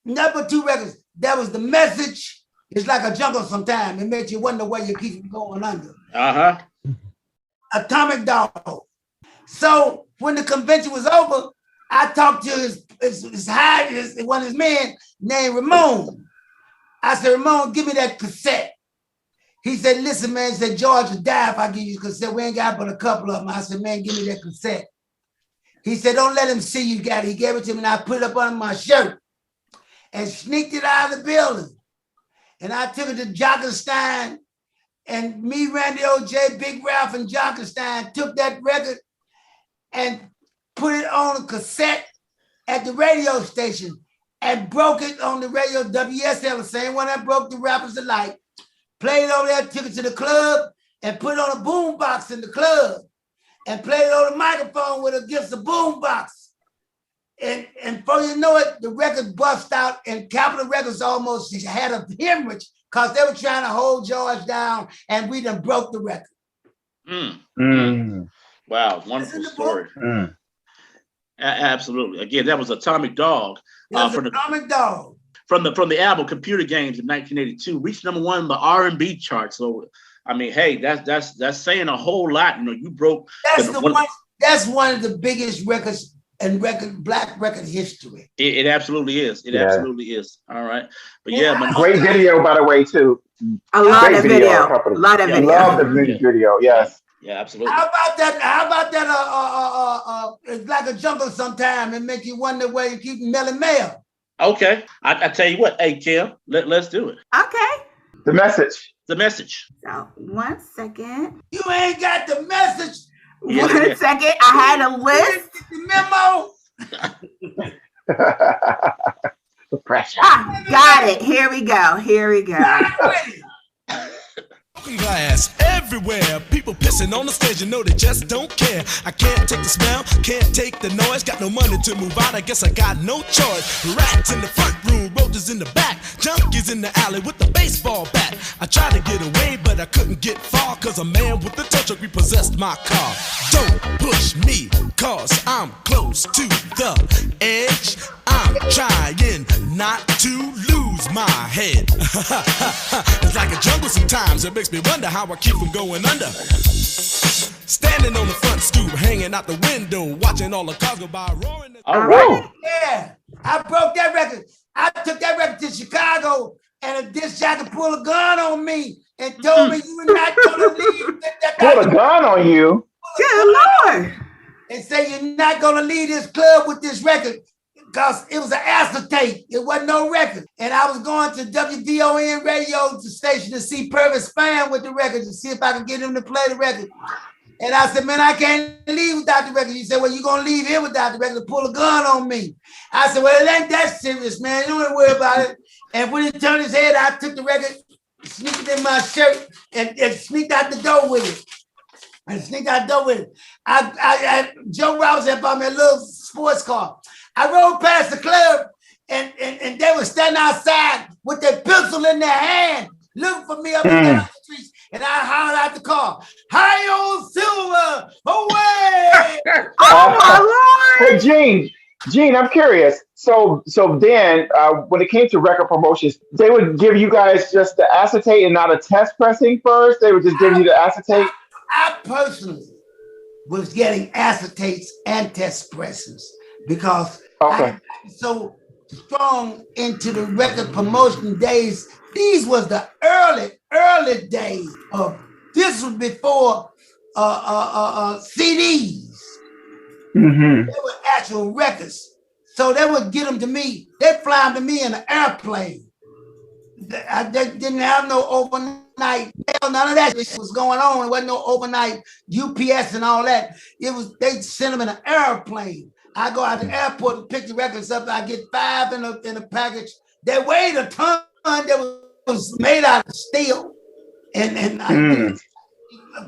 Number 2 records. That was The Message. It's like a jungle sometimes. It makes you wonder where you keep going under. Uh-huh. Atomic Dog. So when the convention was over, I talked to one of his men named Ramon. I said, Ramon, give me that cassette. He said, listen, man, he said, George would die if I give you the cassette. We ain't got but a couple of them. I said, man, give me that cassette. He said, don't let him see you got it. He gave it to me and I put it up under my shirt and sneaked it out of the building. And I took it to Jockenstein, and me, Randy O.J., Big Ralph, and Jockenstein took that record and put it on a cassette at the radio station. and broke it on the radio, WSL, the same one that broke the rappers alike. Played it over there, took it to the club, and put it on a boom box in the club, and played it on the microphone with against the boom box. And before you know it, the record bust out, and Capitol Records almost had a hemorrhage because they were trying to hold George down, and we done broke the record. Wow, wonderful story. Absolutely. Again, that was Atomic Dog. Atomic Dog. From the album Computer Games in 1982, reached number 1 on the R&B chart. So, I mean, hey, that's saying a whole lot. You know, you broke. That's one of the biggest records in black record history. It absolutely is. It absolutely is. All right, but great video, by the way, too. A lot of video. A lot of video. Love the music video. Yes. Yeah, absolutely. How about that? It's like a jungle sometime and make you wonder where you keep Melly Mel. Okay, I tell you what. Hey, Kim, let's do it. Okay. The message. The message. So 1 second. You ain't got the message. One second. I had a list. The memo. The pressure. Got it. Here we go. Glass everywhere, people pissing on the stage, you know they just don't care. I can't take the smell, can't take the noise, got no money to move out, I guess I got no choice. Rats in the front room, roaches in the back, junkies in the alley with the baseball bat. I tried to get away, but I couldn't get far, cause a man with a tow truck repossessed my car. Don't push me, cause I'm close to the edge. I'm trying not to lose my head. It's like a jungle sometimes, it makes me wonder how I keep from going under. Standing on the front stoop, hanging out the window, watching all the cars go by, roaring. All right. Yeah, I broke that record. I took that record to Chicago, and a disc jockey pulled a gun on me and told me you were not going to leave. Pulled a gun on you? Good Lord. And say you're not going to leave this club with this record. Because it was an acetate. It wasn't no record. And I was going to WVON radio station to see Purvis Fan with the record to see if I could get him to play the record. And I said, man, I can't leave without the record. He said, well, you're going to leave here without the record to pull a gun on me. I said, well, it ain't that serious, man. You don't worry about it. And when he turned his head, I took the record, sneaked it in my shirt, and sneaked out the door with it. Joe Robinson had bought me a little sports car. I rode past the club, and they were standing outside with their pistol in their hand, looking for me up and down the streets. And I hollered out the car, "Hi, old Silver, away!" Oh my Lord! Hey, Gene, I'm curious. So then, when it came to record promotions, they would give you guys just the acetate and not a test pressing first. They would just give you the acetate. I personally was getting acetates and test pressings because I was so strong into the record promotion days. These was the early days of. This was before CDs. Mm-hmm. They were actual records, so they would get them to me. They'd fly them to me in an airplane. They didn't have no overnight. None of that was going on. There wasn't no overnight UPS and all that. They sent them in an airplane. I go out to the airport and pick the records up. I get 5 in a package. They weighed a ton. That was made out of steel, and I get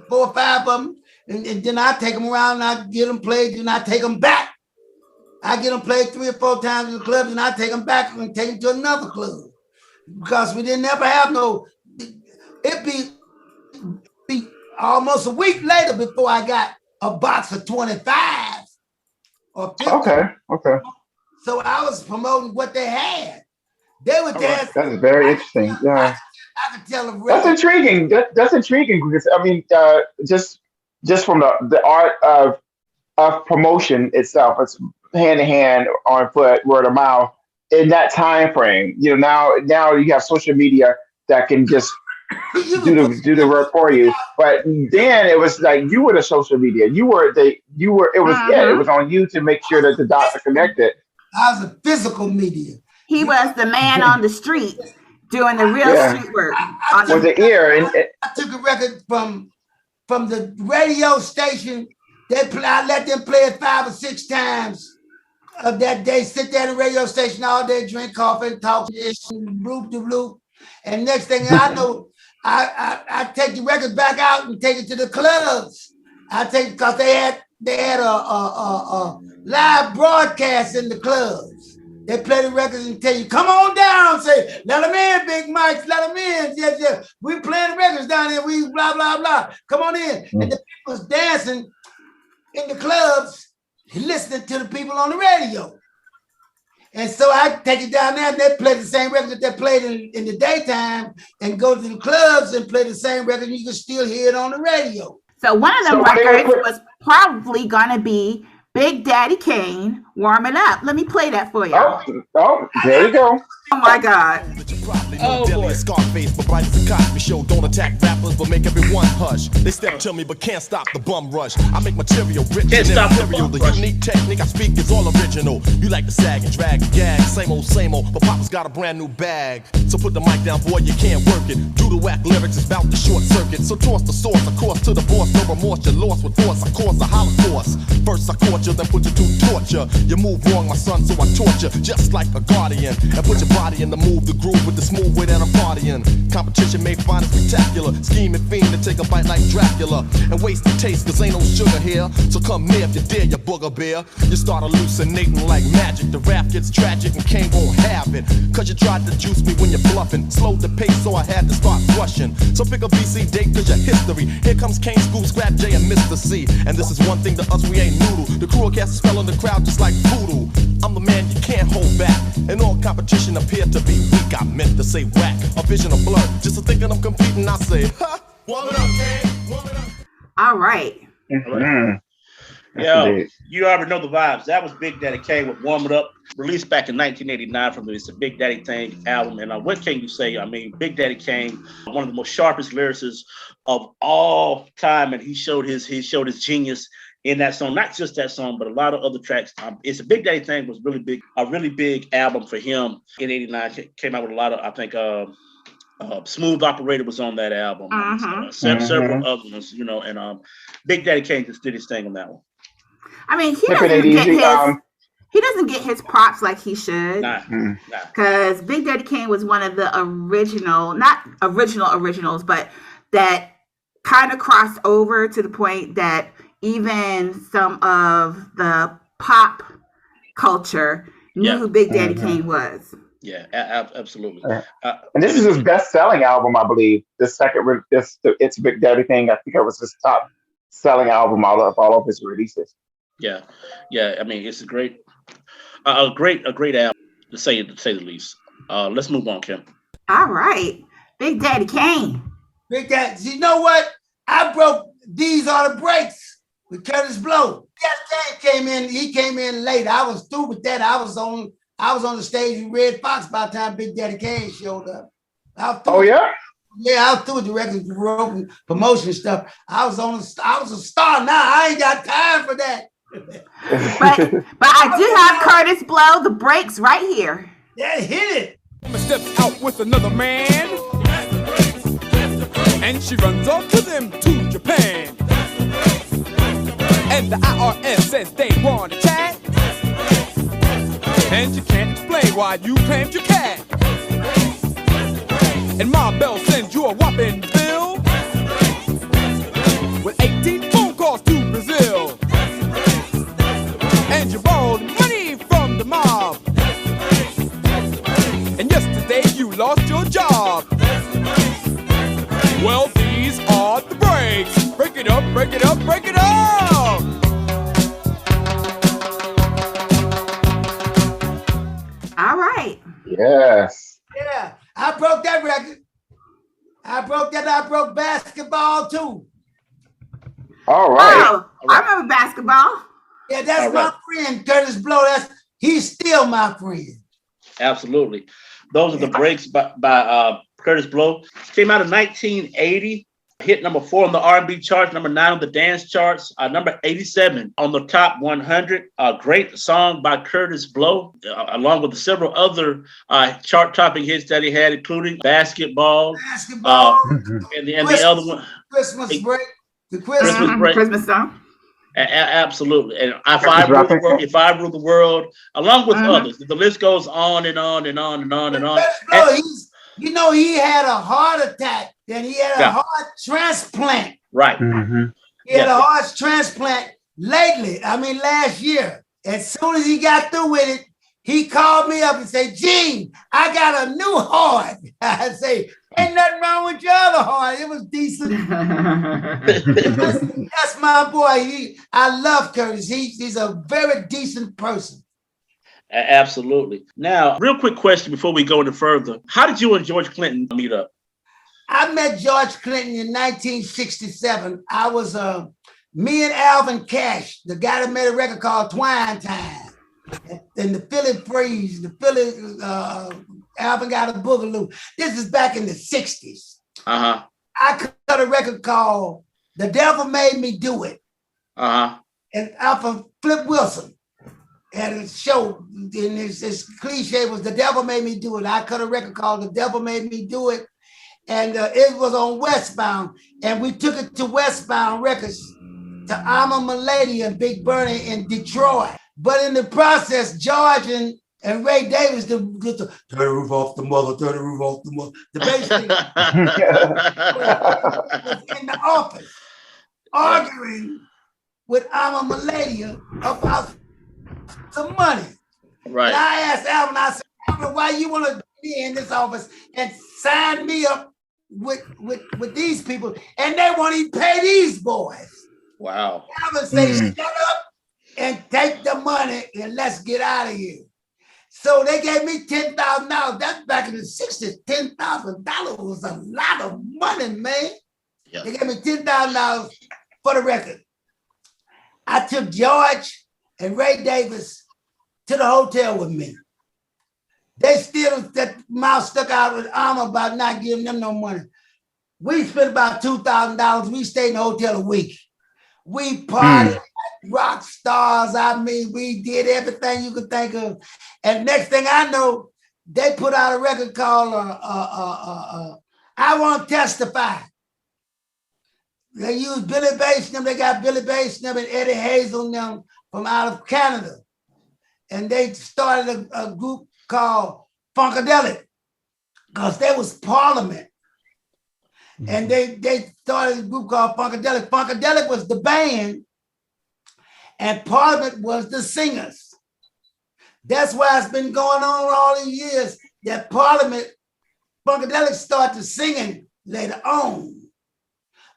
4 or 5 of them, and then I take them around and I get them played, and I take them back. I get them played 3 or 4 times in the club, and I take them back and take them to another club. Because we didn't ever have no, it'd be almost a week later before I got a box of 25 or 50. Okay. So I was promoting what they had. They were there. That is very interesting. Yeah. I could tell them. That's intriguing. That's intriguing because I mean, just from the art of promotion itself, it's hand to hand, on foot, word of mouth. In that time frame, now you have social media that can just do the work for you. But then it was like you were the social media. It was on you to make sure that the dots are connected. I was a physical media. He was the man on the street doing the real street work. With the ear. I took a record from the radio station. I let them play it 5 or 6 times. of that day, sit there at the radio station all day, drink coffee, and talk bloop de bloop. And next thing I know, I take the records back out and take it to the clubs. I take because they had a live broadcast in the clubs. They play the records and tell you, come on down, say, let them in, Big Mike, let them in. Yeah. We playing the records down here, we blah, blah, blah. Come on in. And the people was dancing in the clubs, listening to the people on the radio. And so I take it down there and they play the same records that they played in the daytime and go to the clubs and play the same records and you can still hear it on the radio. So one of them records was probably going to be Big Daddy Kane, Warm It Up. Let me play that for you. Oh, there you go. Oh my God. Oh boy. Scarface, but bright as a Cosby Show. Don't attack rappers, but make everyone hush. They step to me, but can't stop the bum rush. I make material rich and imperial. The unique technique I speak is all original. You like to sag and drag and gag, same old. But Papa's got a brand new bag. So put the mic down, boy, you can't work it. Do the whack lyrics is about the short circuit. So toss the source, of course, to the boss. No remorse, you're lost with force. I cause a holocaust. First I caught you, then put you to torture. You move wrong, my son, so I torture just like a guardian. And put your body in the move, the groove with the smooth way that I'm partying. Competition may find it spectacular. Scheming fiend to take a bite like Dracula. And waste the taste, cause ain't no sugar here. So come near if you dare, you booger bear. You start hallucinating like magic. The rap gets tragic and Kane won't have it. Cause you tried to juice me when you're bluffing. Slowed the pace, so I had to start rushing. So pick a BC date, cause your history. Here comes Kane, Scoop, Scrap J, and Mr. C. And this is one thing to us, we ain't noodle. The crew cast a spell on the crowd just like voodoo. I'm the man you can't hold back. And all competition appeared to be weak. I meant to say whack, a vision of blur. Just to thinking I'm competing, I say, ha! Warm it up, Kane. Warm it up. All right. Yo, you already know the vibes. That was Big Daddy Kane with Warm It Up, released back in 1989 from the Big Daddy Kane album. And what can you say? I mean, Big Daddy Kane, one of the most sharpest lyricists of all time, and he showed his genius in that song. Not just that song, but a lot of other tracks. It's a Big Daddy Thing was a really big album for him in '89. Came out with a lot of, I think, Smooth Operator was on that album. Several other ones, you know, and Big Daddy Kane just did his thing on that one. I mean, he doesn't get his props like he should. Because Big Daddy Kane was one of the not originals, but that kind of crossed over to the point that even some of the pop culture knew who Big Daddy Kane was. Yeah, absolutely. And this is his best-selling album, I believe. It's a Big Daddy Thing. I think it was his top-selling album all of his releases. Yeah. I mean, it's a great album to say the least. Let's move on, Kim. All right, Big Daddy Kane. Big Daddy. You know what? I broke These Are the Breaks with Curtis Blow. Daddy Kane came in. He came in late. I was through with that. I was on the stage with Red Fox by the time Big Daddy Kane showed up. Oh yeah. Yeah, I was through with the record promotion stuff. I was a star now. I ain't got time for that. but I do have Curtis Blow, The Breaks, right here. Yeah, hit it. I'm gonna step out with another man, and she runs off to them to Japan. And the IRS says they want to chat, and you can't explain why you claimed your cat. And Ma Bell sends you a whopping bill with 18 phone calls to Brazil. And you borrowed money from the mob. And yesterday you lost your job. Well, these are the breaks. Break it up, break it up, break it up. All right. Yes. Yeah, I broke that record. I broke basketball too. All right. Oh, I remember basketball. Yeah, that's my friend, Curtis Blow. He's still my friend. Absolutely. Those are the breaks by Curtis Blow. Came out in 1980. Hit number 4 on the R&B charts, number 9 on the dance charts, number 87 on the top 100. A great song by Curtis Blow, along with several other chart-topping hits that he had, including Basketball. And the other one. Christmas Break. The Christmas song. Absolutely. And if I rule the world, along with others, the list goes on and on and on and on and on. He had a heart attack, then he had a heart transplant. Right. He had a heart transplant last year. As soon as he got through with it, he called me up and said, Gene, I got a new heart. I say, ain't nothing wrong with your other heart. It was decent. That's my boy. I love Curtis. He's a very decent person. Absolutely. Now, real quick question before we go any further. How did you and George Clinton meet up? I met George Clinton in 1967. I was me and Alvin Cash, the guy that made a record called Twine Time. And the Philly Freeze, Alvin got a Boogaloo. This is back in the 60s. I cut a record called The Devil Made Me Do It. And I'm from Flip Wilson. And a show, and his cliche was The Devil Made Me Do It. I cut a record called The Devil Made Me Do It. And it was on Westbound. And we took it to Westbound Records, to Alma Milady and Big Bernie in Detroit. But in the process, George and Ray Davis turn the roof off the mother, turn the roof off the mother. The bass was in the office arguing with Alma Milady about some money. Right. And I asked Alvin, I said, Alvin, why you want to be in this office and sign me up with these people, and they won't even pay these boys? Wow. Alvin say, shut up and take the money and let's get out of here. So they gave me $10,000. That's back in the 60s. $10,000 was a lot of money, man. Yep. They gave me $10,000 for the record. I took George and Ray Davis to the hotel with me. They still, that mouth stuck out with Alma about not giving them no money. We spent about $2,000. We stayed in the hotel a week. We partied like rock stars. We did everything you could think of. And next thing I know, they put out a record called I Want to Testify. They used Billy Bass and them. They got Billy Bass and them and Eddie Hazel and them from out of Canada. And they started a group called Funkadelic because they was Parliament. And they started a group called Funkadelic. Funkadelic was the band and Parliament was the singers. That's why it's been going on all these years that Parliament, Funkadelic started singing later on.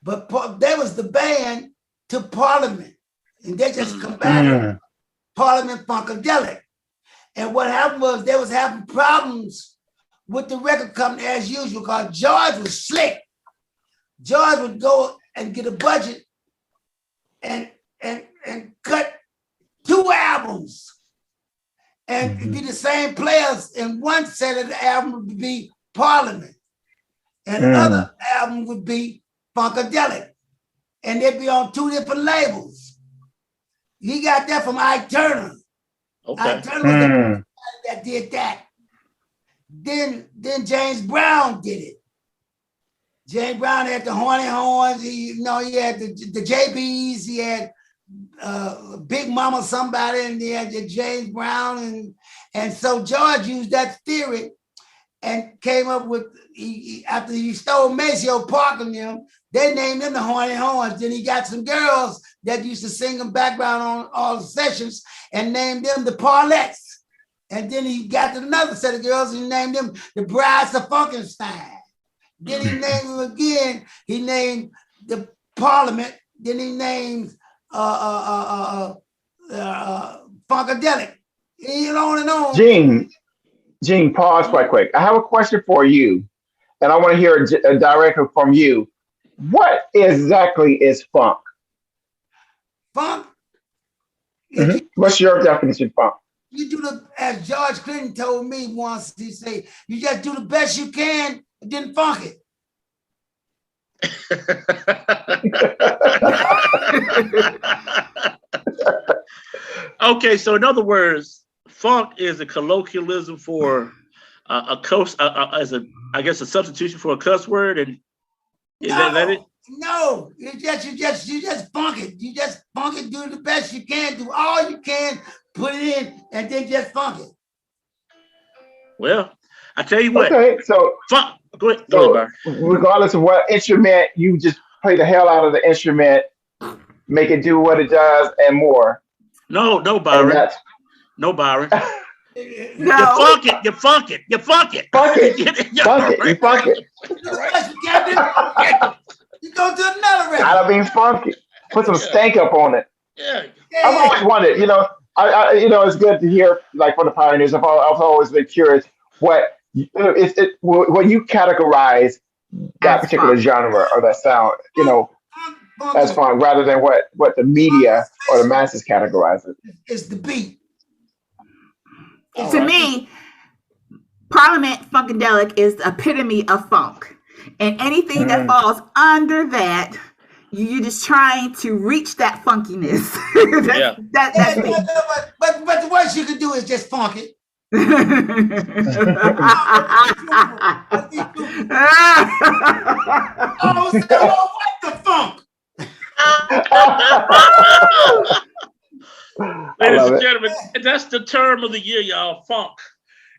But they was the band to Parliament. And they just combined Parliament Funkadelic. And what happened was they was having problems with the record company as usual because George was slick. George would go and get a budget and cut 2 albums and be the same players. And one set of the album would be Parliament. And the other album would be Funkadelic. And they'd be on 2 different labels. He got that from Ike Turner. Okay. Ike Turner was the person that did that. Then James Brown did it. James Brown had the Horny Horns. He had the JBs. He had Big Mama somebody, and he had the James Brown, and so George used that theory and came up with. After he stole Maceo Park and them, they named them the Horny Horns. Then he got some girls that used to sing them background on all the sessions and named them the Parlettes. And then he got another set of girls and named them the Brides of Funkenstein. Then he named them again. He named the Parliament. Then he named Funkadelic. And on and on. Gene, pause right quick. I have a question for you, and I want to hear a directly from you. What exactly is funk? Funk? What's your definition of funk? You do as George Clinton told me once, he said, you just do the best you can and then funk it. Okay, so in other words, funk is a colloquialism for a substitution for a cuss word, and is that it? No, you just funk it. You just funk it. Do the best you can. Do all you can. Put it in, and then just funk it. Well, I tell you what. Okay, so Funk. Go ahead, so regardless of what instrument, you just play the hell out of the instrument, make it do what it does, and more. No, And Byron. that's No, Byron. No. You funk it. You funk it. You funk it. fuck it, fuck it, you fuck it. Do the best you can. You go to another record. Gotta be funky. Put some stank up on it. Yeah. I've always wondered, I it's good to hear like from the pioneers. I've always been curious what you categorize that particular genre or that sound, as fun rather than what the media or the masses categorize it. It's the beat. To me, Parliament Funkadelic is the epitome of funk. And anything that falls under that, you're just trying to reach that funkiness. That's me. But the worst you can do is just funk it. Oh, so what the funk? Ladies and gentlemen, that's the term of the year, y'all. Funk.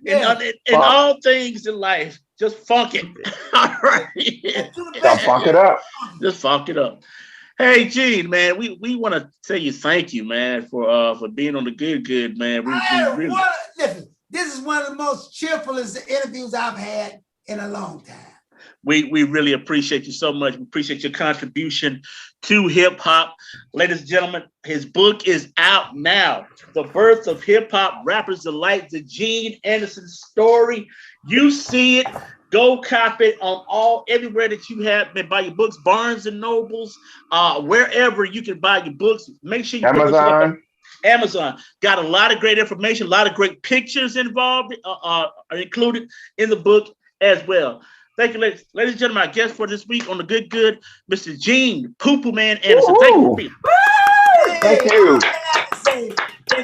Yeah. In all things in life, just funk it. All right. Don't funk it up. Just funk it up. Hey, Gene, man, we want to tell you thank you, man, for being on the good, man. We really. Listen, this is one of the most cheerfulest interviews I've had in a long time. We really appreciate you so much. We appreciate your contribution to hip hop. Ladies and gentlemen, his book is out now. The Birth of Hip Hop, Rappers Delight, the Gene Anderson story. You see it. Go copy it on everywhere that you have. Buy your books, Barnes and Nobles, wherever you can buy your books. Make sure you Amazon. Got a lot of great information, a lot of great pictures involved, are included in the book as well. Thank you, ladies and gentlemen. Our guest for this week on the Good, Mr. Gene Poo-Poo Man Anderson. Thank you for being here. Thank you.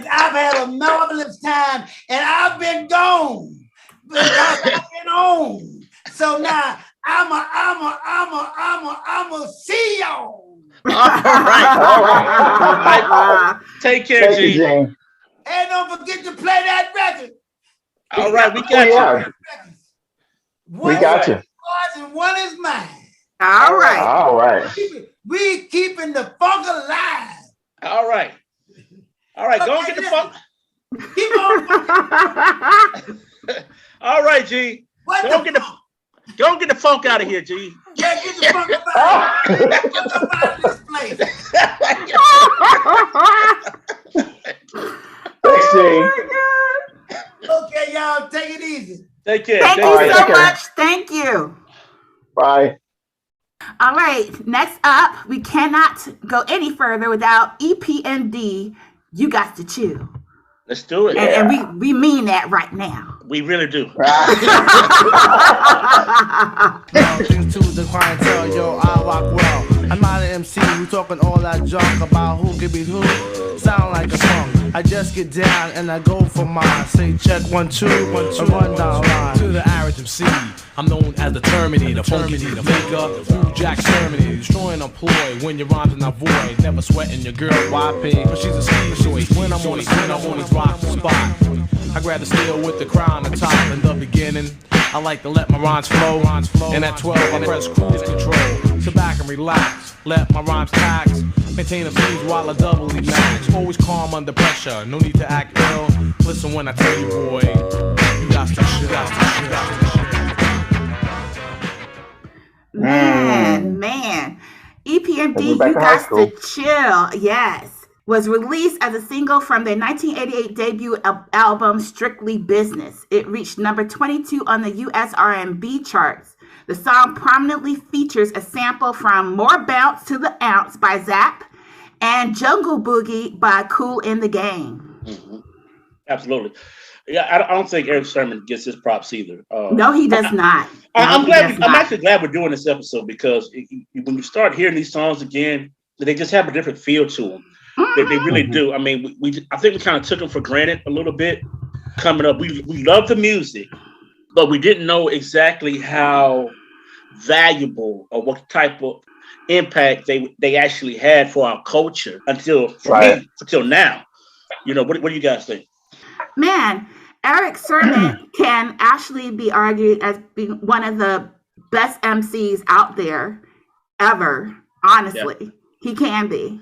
I've had a marvelous time, and I've been gone because I've been on. So now I'm a see y'all. All right. Take care, Gene. And don't forget to play that record. All right, we got you. One we got you. Yours and one is mine. All right. All right. We keeping the funk alive. All right. Go and get the funk. Keep on. All right, G. Go and get the funk out of here, G. Yeah, get the funk out of this place. Thanks, G. Okay, y'all, take it easy. Take care. Thank you so much. Thank you. Bye. All right. Next up, we cannot go any further without EPMD. You got to chill. Let's do it. And we mean that right now. We really do. Things to the clientele, yo, I rock well. I'm not an MC who talking all that junk about who can be who. Sound like a song. I just get down and I go for mine. Say check 1, 2, 1, 2, run down line. To the average MC, I'm known as the Terminator, funky the maker, through Jack Terminator, destroying a ploy when your rhymes are not void. Never sweating your girl, YP, but she's a ski choice. When I'm on this rock spot, I grab the steel with the crown on top. In the beginning, I like to let my rhymes flow. And at 12, I press cruise control. Sit back and relax, let my rhymes tax. Maintain a speed while I doubly max. Always calm under pressure, no need to act ill. Listen when I tell you, boy, you got to shit. Man. EPMD, You Got to Chill, yes, was released as a single from their 1988 debut album, Strictly Business. It reached number 22 on the US R&B charts. The song prominently features a sample from More Bounce to the Ounce by Zapp and Jungle Boogie by Kool in the Gang. Mm-hmm. Absolutely. Yeah, I don't think Eric Sermon gets his props either. No, he does not. I'm actually glad we're doing this episode because when you start hearing these songs again, they just have a different feel to them. They really do. I mean, I think we kind of took them for granted a little bit coming up. We love the music, but we didn't know exactly how valuable or what type of impact they actually had for our culture until now. You know, what do you guys think? Man, Eric Sermon can actually be argued as being one of the best MCs out there ever. Honestly, he can be.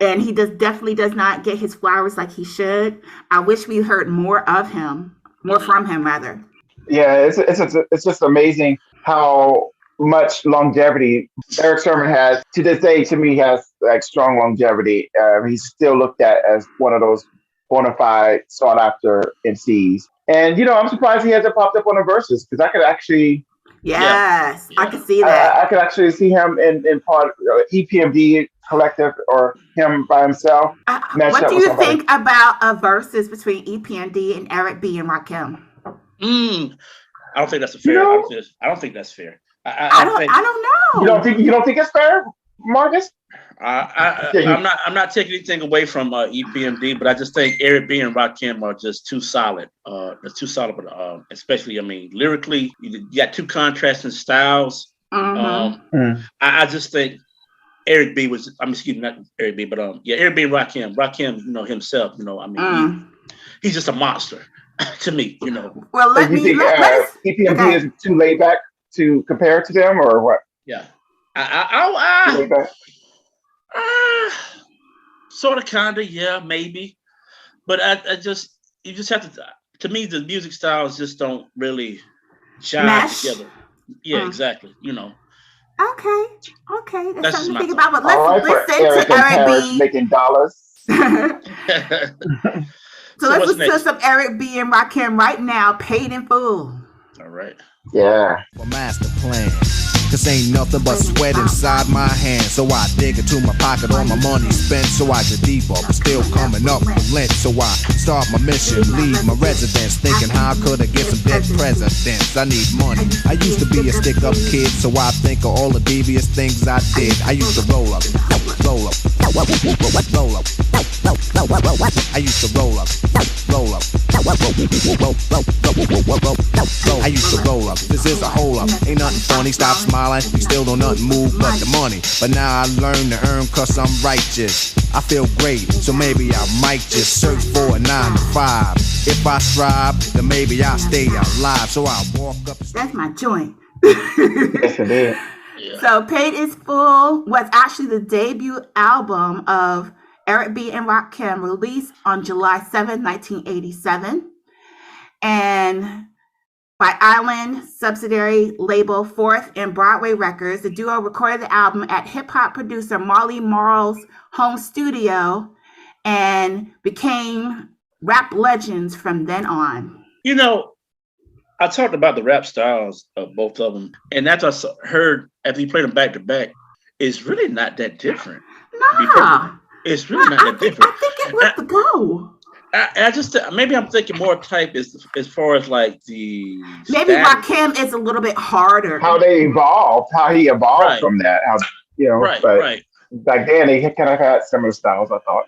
And he definitely does not get his flowers like he should. I wish we heard more of him, more from him rather. Yeah, it's just amazing how much longevity Eric Sermon has to this day. To me, has like strong longevity. He's still looked at as one of those bona fide, sought after MCs. And you know, I'm surprised he hasn't popped up on the verses because I could actually. Yes, I can see that. I could actually see him in part EPMD collective or him by himself. What do you think about a versus between EPMD and Eric B and Rakim? I don't think that's a fair. I don't think that's fair. I don't know. You don't think it's fair, Marcus? I'm not taking anything away from EPMD, but I just think Eric B and Rakim are just too solid. It's too solid, but especially, I mean, lyrically, you got two contrasting styles. I just think Eric B was. Not Eric B, but Eric B and Rakim. Rakim, you know himself. You know, I mean, he's just a monster to me. You know. Well, EPMD is too laid back to compare to them, or what? Yeah. Sort of, kinda, yeah, maybe, but you just have to me, the music styles just don't really jive together. Yeah, exactly. You know. Okay, that's something to think about. But let's listen to Eric B making dollars. So let's listen to some Eric B and Rakim right now, Paid in Full. All right. Yeah. A master plan. Cause ain't nothing but sweat inside my hands. So I dig into my pocket, all my money spent. So I get deeper, but still coming up with lint. So I start my mission, leave my residence, thinking how could I get some dead presidents. I need money. I used to be a stick-up kid, so I think of all the devious things I did. I used to roll up. I used to roll up. I used to roll up. This is a hole up. Ain't nothing funny. Stop smiling. We still don't nothing move but the money. But now I learn to earn cause I'm righteous. I feel great, so maybe I might just search for a 9 to 5. If I strive, then maybe I'll stay alive. So I walk up. That's my joint. Yes, it is. Yeah. So Paid is Full was actually the debut album of Eric B and Rakim, released on July 7, 1987. And by Island subsidiary label Fourth and Broadway Records, the duo recorded the album at hip-hop producer Marley Marl's home studio and became rap legends from then on. You know, I talked about the rap styles of both of them, and as I heard, after you played them back to back, it's really not that different. Nah. It's really not that different. I think it was the go. I just maybe I'm thinking more type as far as like the maybe Rakim is a little bit harder. How he evolved from that. How right. Back then they kind of had similar styles, I thought.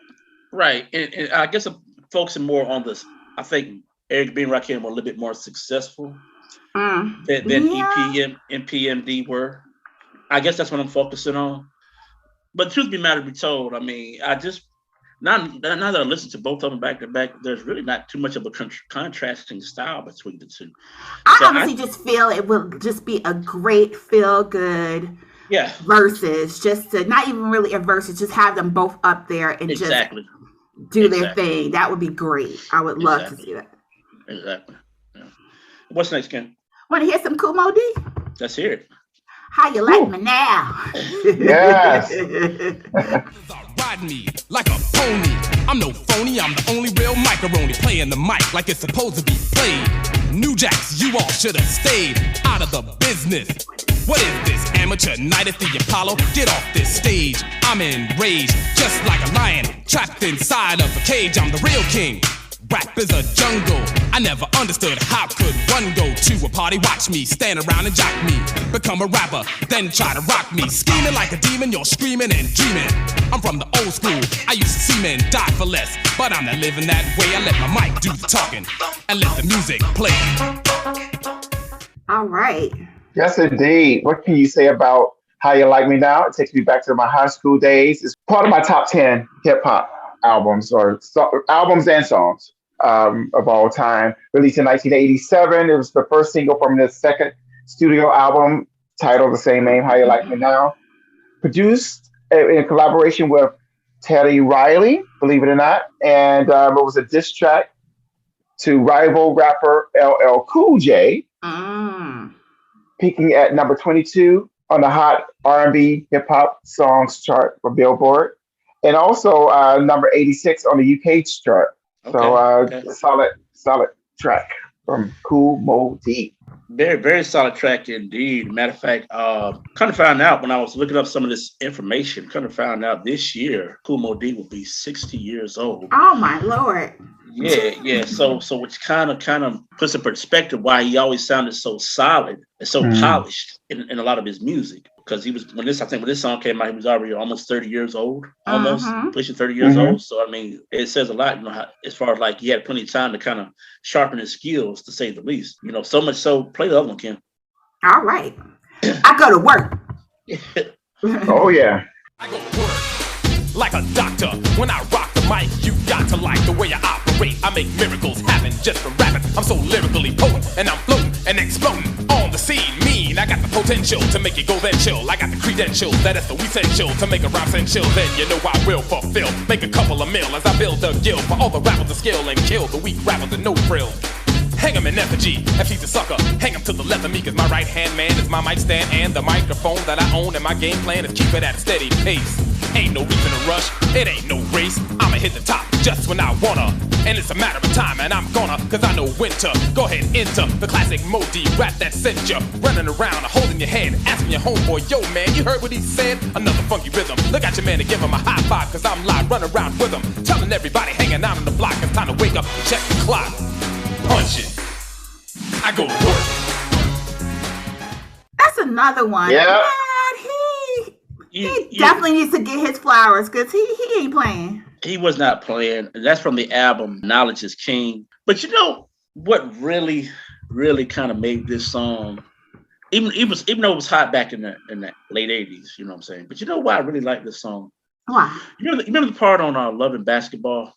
Right, and I guess I'm focusing more on this. I think Eric B and Rakim were a little bit more successful than EPM and PMD were. I guess that's what I'm focusing on. But truth be matter be told, I mean, I just now that I listen to both of them back to back, there's really not too much of a contrasting style between the two. I honestly just feel it will just be a great feel good versus, just to not even really a versus, just have them both up there and just do their thing. That would be great. I would love to see that. Exactly. Yeah. What's next, Ken? Want to hear some Kumo D? Let's hear it. How you like me now? Yes. Ride me like a pony. I'm no phony. I'm the only real macaroni playing the mic like it's supposed to be played. New Jacks, you all should have stayed out of the business. What is this, amateur night at the Apollo? Get off this stage. I'm enraged, just like a lion trapped inside of a cage. I'm the real king. Rap is a jungle. I never understood how could one go to a party, watch me, stand around and jock me, become a rapper, then try to rock me. Scheming like a demon, you're screaming and dreaming. I'm from the old school. I used to see men die for less, but I'm not living that way. I let my mic do the talking and let the music play. All right. Yes, indeed. What can you say about How You Like Me Now. It takes me back to my high school days. It's part of my top 10 hip hop albums albums and songs of all time. Released in 1987. It was the first single from the second studio album titled the same name, How You Like Me Now. Produced in collaboration with Teddy Riley, believe it or not. And it was a diss track to rival rapper LL Cool J, peaking at number 22 on the Hot R&B Hip Hop Songs chart for Billboard, and also number 86 on the UK chart. Okay. So solid track from Kool Moe Dee. Very, very solid track indeed. Matter of fact, kind of found out when I was looking up some of this information, kind of found out this year, Kool Moe Dee will be 60 years old. Oh my Lord. Yeah. So which kind of puts in perspective why he always sounded so solid and so polished in a lot of his music. Because he was when this song came out, he was already almost 30 years old, pushing 30 years old. So I mean, it says a lot, as far as like he had plenty of time to kind of sharpen his skills, to say the least. So much so. Play the other one, Kim. All right, I go to work. Oh yeah. I go to work like a doctor. When I rock the mic, you got to like the way I operate. I make miracles happen just for rapping. I'm so lyrically potent, and I'm floating and exploding on the scene. Mean, I got the potential to make you go then chill. I got the credentials, that is the essential to make a rhyme essential. Then you know I will fulfill, make a couple of mil as I build a guild for all the rappers to skill and kill the weak rappers with no frill. Hang him in effigy, if he's a sucker, hang him to the left of me, cause my right hand man is my mic stand and the microphone that I own, and my game plan is keep it at a steady pace. Ain't no reason to rush, it ain't no race. I'ma hit the top just when I wanna, and it's a matter of time, and I'm gonna, cause I know when to. Go ahead, enter the classic Moe Dee rap that sent you running around, holding your hand, asking your homeboy, yo man, you heard what he said? Another funky rhythm, look at your man and give him a high five, cause I'm live, running around with him, telling everybody hanging out on the block, it's time to wake up and check the clock. Punch it. I go to work. That's another one. Yeah. Man, he definitely needs to get his flowers because he ain't playing. He was not playing. That's from the album Knowledge is King. But you know what really, really kind of made this song, even though it was hot back in the late 80s, you know what I'm saying? But you know why I really like this song? Why? You remember the part on Love and Basketball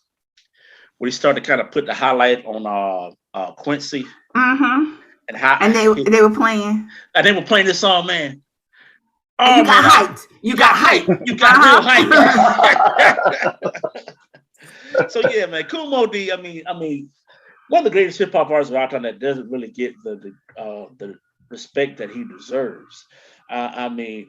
where he started to kind of put the highlight on Quincy? Mm-hmm. And how they were playing. And they were playing this song, man. And you got hyped. You got hyped. You got real hyped. So yeah, man, Kool Moe Dee. I mean, one of the greatest hip hop artists of our time that doesn't really get the respect that he deserves. I'm going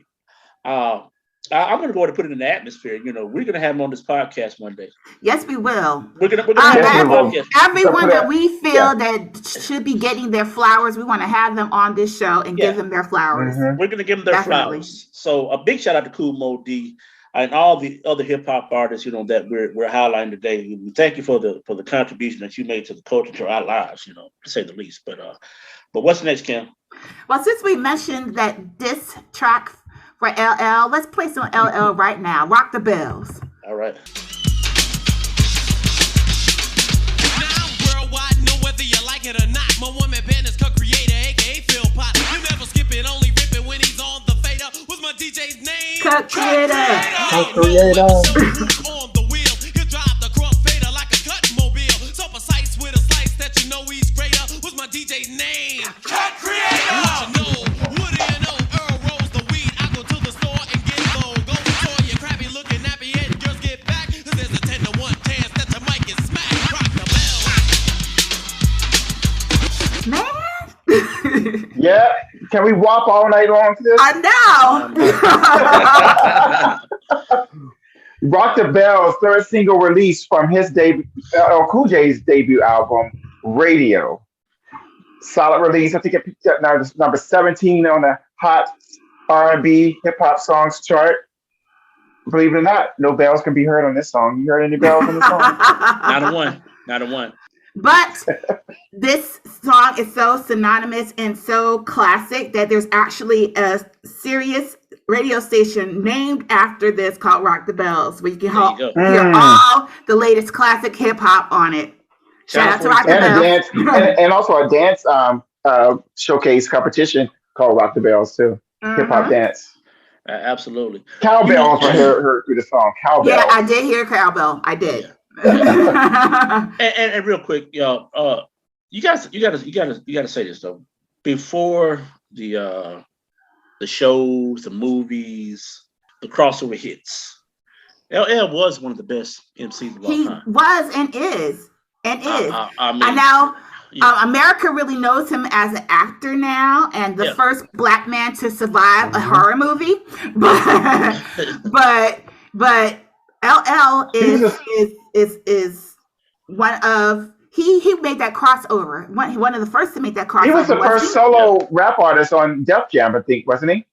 to go ahead and put it in the atmosphere. We're going to have him on this podcast one day. Yes, we will. We're going to have him on the podcast. Everyone that we feel that should be getting their flowers, we want to have them on this show and give them their flowers. Mm-hmm. We're going to give them their flowers. So a big shout out to Kool Moe Dee and all the other hip hop artists, that we're highlighting today. We thank you for the contribution that you made to the culture, to our lives, to say the least. But what's next, Kim? Well, since we mentioned that this track for LL, let's play some LL right now. Rock the Bells. All right. Now worldwide, know whether you like it or not. My woman band is co-creator, aka Phil Pot. You never skip it, only rip it when he's on the fader. What's my DJ's name? Co-creator. On the wheel, he'll drive the crossfader like a cut mobile. So precise with a slice that you know he's greater. What's my DJ's name? Cut Creator. What you know? What do you know? Earl rolls the weed. I go to the store and get low. Go for your crabby looking nappy head. Girls get back. Cause there's a 10 to 1 chance that your mic is smacked. Rock the bell. Man. Yeah. Can we whop all night long for this? I know. Rock the Bells, third single release from his debut, Cool J's debut album, Radio. Solid release. I think it picked up number 17 on the Hot R&B Hip Hop Songs chart. Believe it or not, no bells can be heard on this song. You heard any bells on this song? Not a one. But this song is so synonymous and so classic that there's actually a serious radio station named after this called Rock the Bells, where you can hear all the latest classic hip hop on it. Shout out to Rock the Bells. And also a dance showcase competition called Rock the Bells too. Hip hop dance. Absolutely. Cowbells were heard through the song. Cowbells. Yeah, I did hear cowbell. I did. And real quick, y'all, you gotta say this though. Before the shows, the movies, the crossover hits, LL was one of the best MCs of all time. He was and is. I mean, and now America really knows him as an actor now, and the first black man to survive a horror movie. But LL is one of he made that crossover. One of the first to make that crossover. He was the first solo rap artist on Def Jam, I think, wasn't he?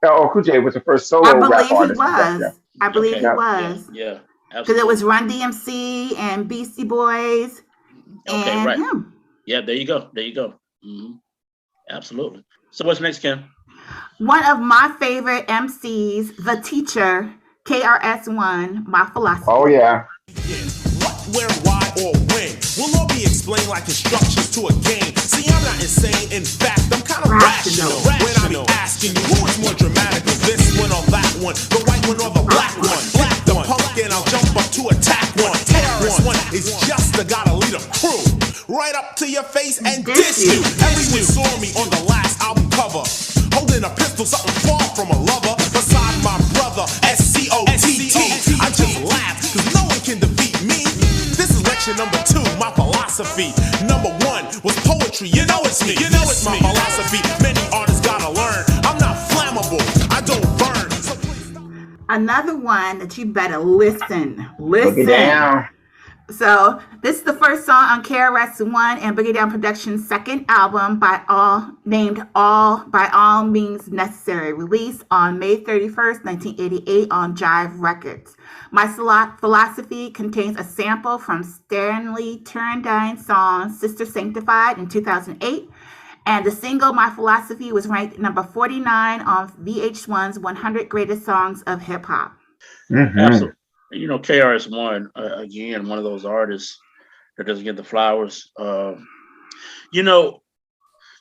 Oh, Cool J was the first solo rap artist. I believe he was. Yeah. Because it was Run DMC and Beastie Boys and him. Yeah, there you go. Mm-hmm. Absolutely. So what's next, Kim? One of my favorite MCs, The Teacher, KRS-One, My Philosophy. Oh, yeah. What, where, why, or when will all be explained like instructions to a game. See, I'm not insane. In fact, I'm kind of rational. When I be asking you who is more dramatic, this one or that one, the white one or the black one. Black the punk and I'll jump up to attack one. KRS-One is just the guy to lead a crew. Right up to your face and diss you. Everyone saw me on the last album cover, holding a pistol, something far from a lover. Beside my brother, SCOTT. I just laugh, cause no one can defeat me. This is lecture number 2, my philosophy. Number 1 was poetry, you know it's me. You know it's my philosophy, many artists gotta learn. I'm not flammable, I don't burn. So another one that you better listen. Boogie Down. So this is the first song on KRS-One and Boogie Down Productions' second album named By All Means Necessary, released on May 31st, 1988 on Jive Records. My Philosophy contains a sample from Stanley Turendine's song Sister Sanctified in 2008, and the single My Philosophy was ranked number 49 on VH1's 100 Greatest Songs of Hip Hop. Mm-hmm. Absolutely. You know, KRS-One, again, one of those artists that doesn't get the flowers. You know,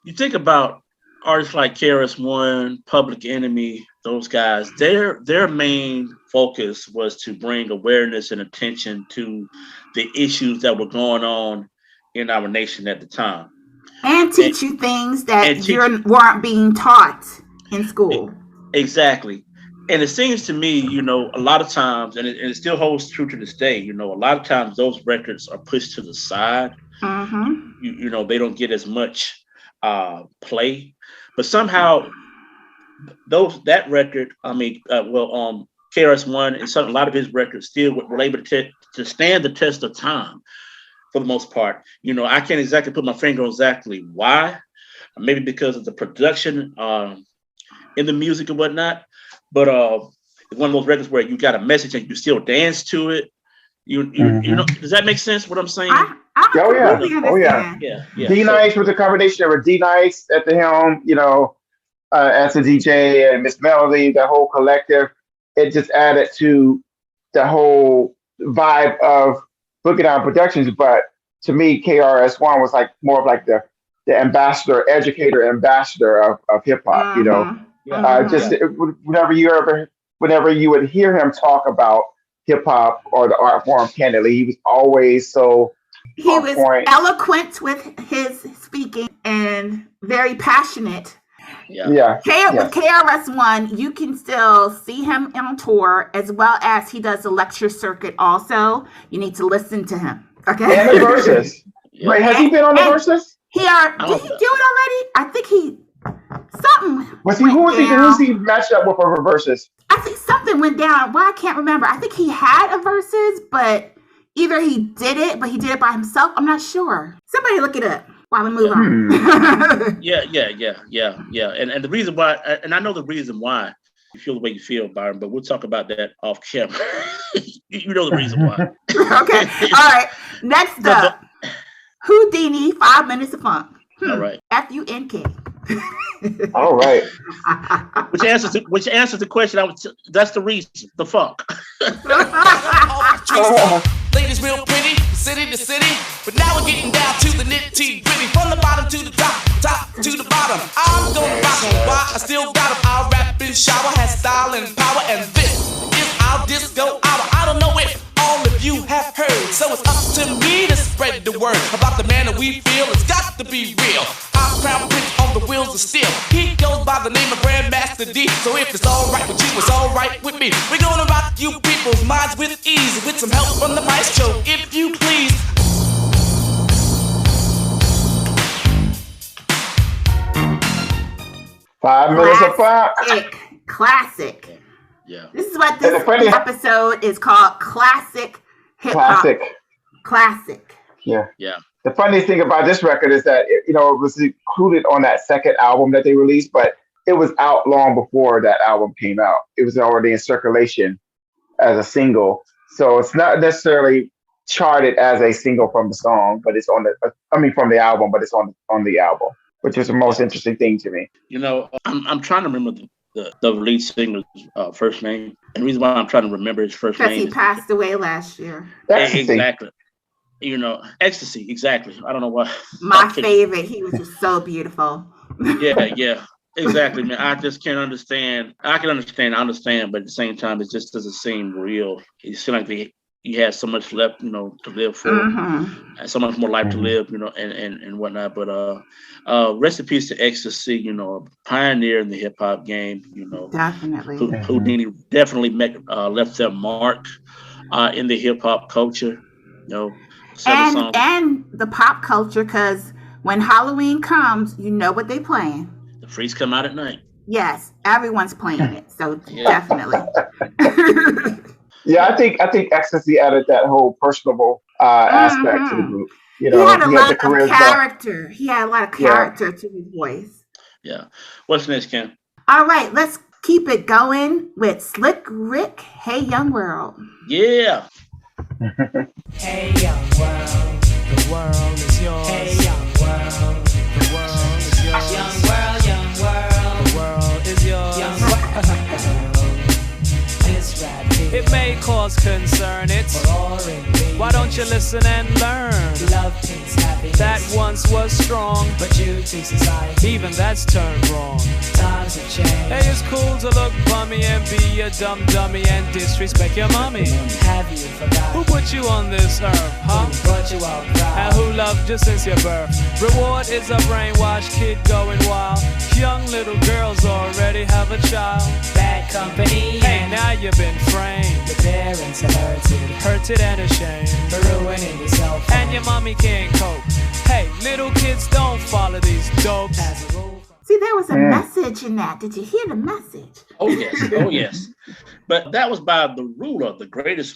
you think about artists like KRS-One, Public Enemy, those guys, their main focus was to bring awareness and attention to the issues that were going on in our nation at the time. And teach you things that weren't being taught in school. Exactly. And it seems to me, you know, a lot of times, and it still holds true to this day, you know, a lot of times those records are pushed to the side. Mm-hmm. You know, they don't get as much play. But somehow that record, KRS-One and a lot of his records still were able to stand the test of time for the most part. You know, I can't exactly put my finger on exactly why. Maybe because of the production in the music and whatnot. But it's one of those records where you got a message and you still dance to it. You know, does that make sense? What I'm saying? Oh yeah. D-Nice was a combination of D-Nice at the helm, you know, as a DJ, and Miss Melody, the whole collective. It just added to the whole vibe of Boogie Down Productions. But to me, KRS-One was like more of like the educator ambassador of hip hop. You know. Whenever you would hear him talk about hip hop or the art form candidly, he was always so he was eloquent with his speaking and very passionate. With KRS-One, you can still see him on tour, as well as he does the lecture circuit also. You need to listen to him. Okay. And the verses. Wait, has he been on the verses? Did he do it already? I think he something. Who's he matched up with for verses? I think something went down. Well, I can't remember. I think he had a verses, but either he did it, but he did it by himself. I'm not sure. Somebody look it up while we move on. Yeah. And the reason why, and I know the reason why you feel the way you feel, Byron, but we'll talk about that off camera. You know the reason why. Okay. All right. Next up, Houdini, 5 Minutes of Funk. All right. FUNK. All right. Which answers the question. That's the reason. The funk. Ladies real pretty, city to city. But now we're getting down to the nitty gritty. From the bottom to the top, top to the bottom. I'm gonna rock them. Why? I still got them. I'll rap in shower, has style and power. And this is our disco hour. I don't know if all of you have heard. So it's up to me to spread the word about the man that we feel. It's got to be real. Our crown prince on the wheels of steel. He goes by the name of Grandmaster D. So if it's alright with you, it's alright with me. We're gonna rock you people's minds with ease. With some help from the maestro, if you please. Five minutes of funk. Classic. Yeah. This is what this episode is called. Classic hip hop. Classic. Yeah. Yeah. The funniest thing about this record is that it was included on that second album that they released, but it was out long before that album came out. It was already in circulation as a single, so it's not necessarily charted as a single from the song, but it's on from the album, but it's on the album, which is the most interesting thing to me. I'm trying to remember the lead singer's first name, and the reason why I'm trying to remember his first name because he passed away last year. Exactly. Ecstasy. Exactly. I don't know why. My favorite. He was just so beautiful. Yeah. Exactly, man. I just can't understand. I understand, but at the same time, it just doesn't seem real. It seems like he has so much left, to live for, and so much more life to live, and whatnot. But rest in peace to Ecstasy, a pioneer in the hip hop game, definitely. Houdini definitely left their mark in the hip hop culture, and the pop culture, because when Halloween comes, you know what they playing. The Freaks Come Out at Night. Yes, everyone's playing it, so definitely. Yeah, I think Ecstasy added that whole personable aspect to the group. He had a lot of character. He had a lot of character to his voice. Yeah. What's next, Ken? All right, let's keep it going with Slick Rick. Hey, Young World. Yeah. Hey, young world, the world is yours. Hey, young world, the world is yours. Young world, the world is yours. Young world. This rap here, it may cause concern. It's boring. Why don't you listen and learn? Love takes happiness that once was strong, but you take society. Even that's turned wrong. Times have changed. Hey, it's cool to look bummy and be a dumb dummy and disrespect your mommy. Have you forgot who put you on this earth, huh? Who brought you out proud? And who loved you since your birth? Reward is a brainwashed kid going wild. Young little girls already have a child. Bad company. Hey, now you've been framed. Your parents are hurted and ashamed for ruining yourself. And your mommy can't cope. Hey, little kids don't follow these dopes. See, there was a message in that. Did you hear the message? Oh yes. But that was by the ruler,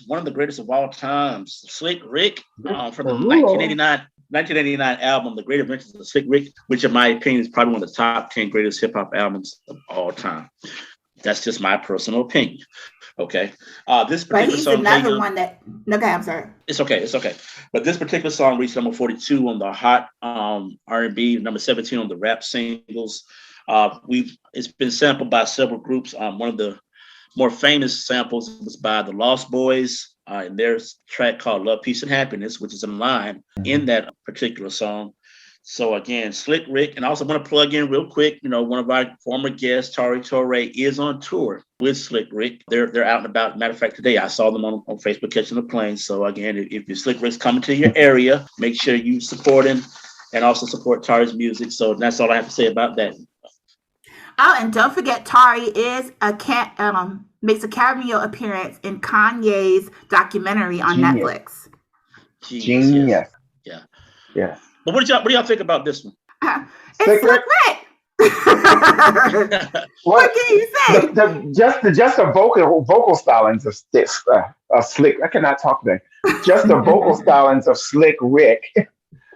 one of the greatest of all times, Slick Rick, from the 1989 album, The Great Adventures of Slick Rick, which in my opinion is probably one of the top 10 greatest hip hop albums of all time. That's just my personal opinion. Okay. This particular song. Another one that. Okay, I'm sorry. It's okay. But this particular song reached number 42 on the Hot R&B, number 17 on the rap singles. It's been sampled by several groups. One of the more famous samples was by the Lost Boys in their track called "Love, Peace, and Happiness," which is in line in that particular song. So again, Slick Rick, and I also want to plug in real quick, one of our former guests, Tari Torre, is on tour with Slick Rick. They're out and about. Matter of fact, today I saw them on Facebook catching a plane. So again, if your Slick Rick's coming to your area, make sure you support him and also support Tari's music. So that's all I have to say about that. Oh, and don't forget, Tari is makes a cameo appearance in Kanye's documentary on Netflix. Genius. Yeah. But what do y'all think about this one? It's Slick Rick. What can you say? Just the vocal stylings of Slick. I cannot talk today. Just the vocal stylings of Slick Rick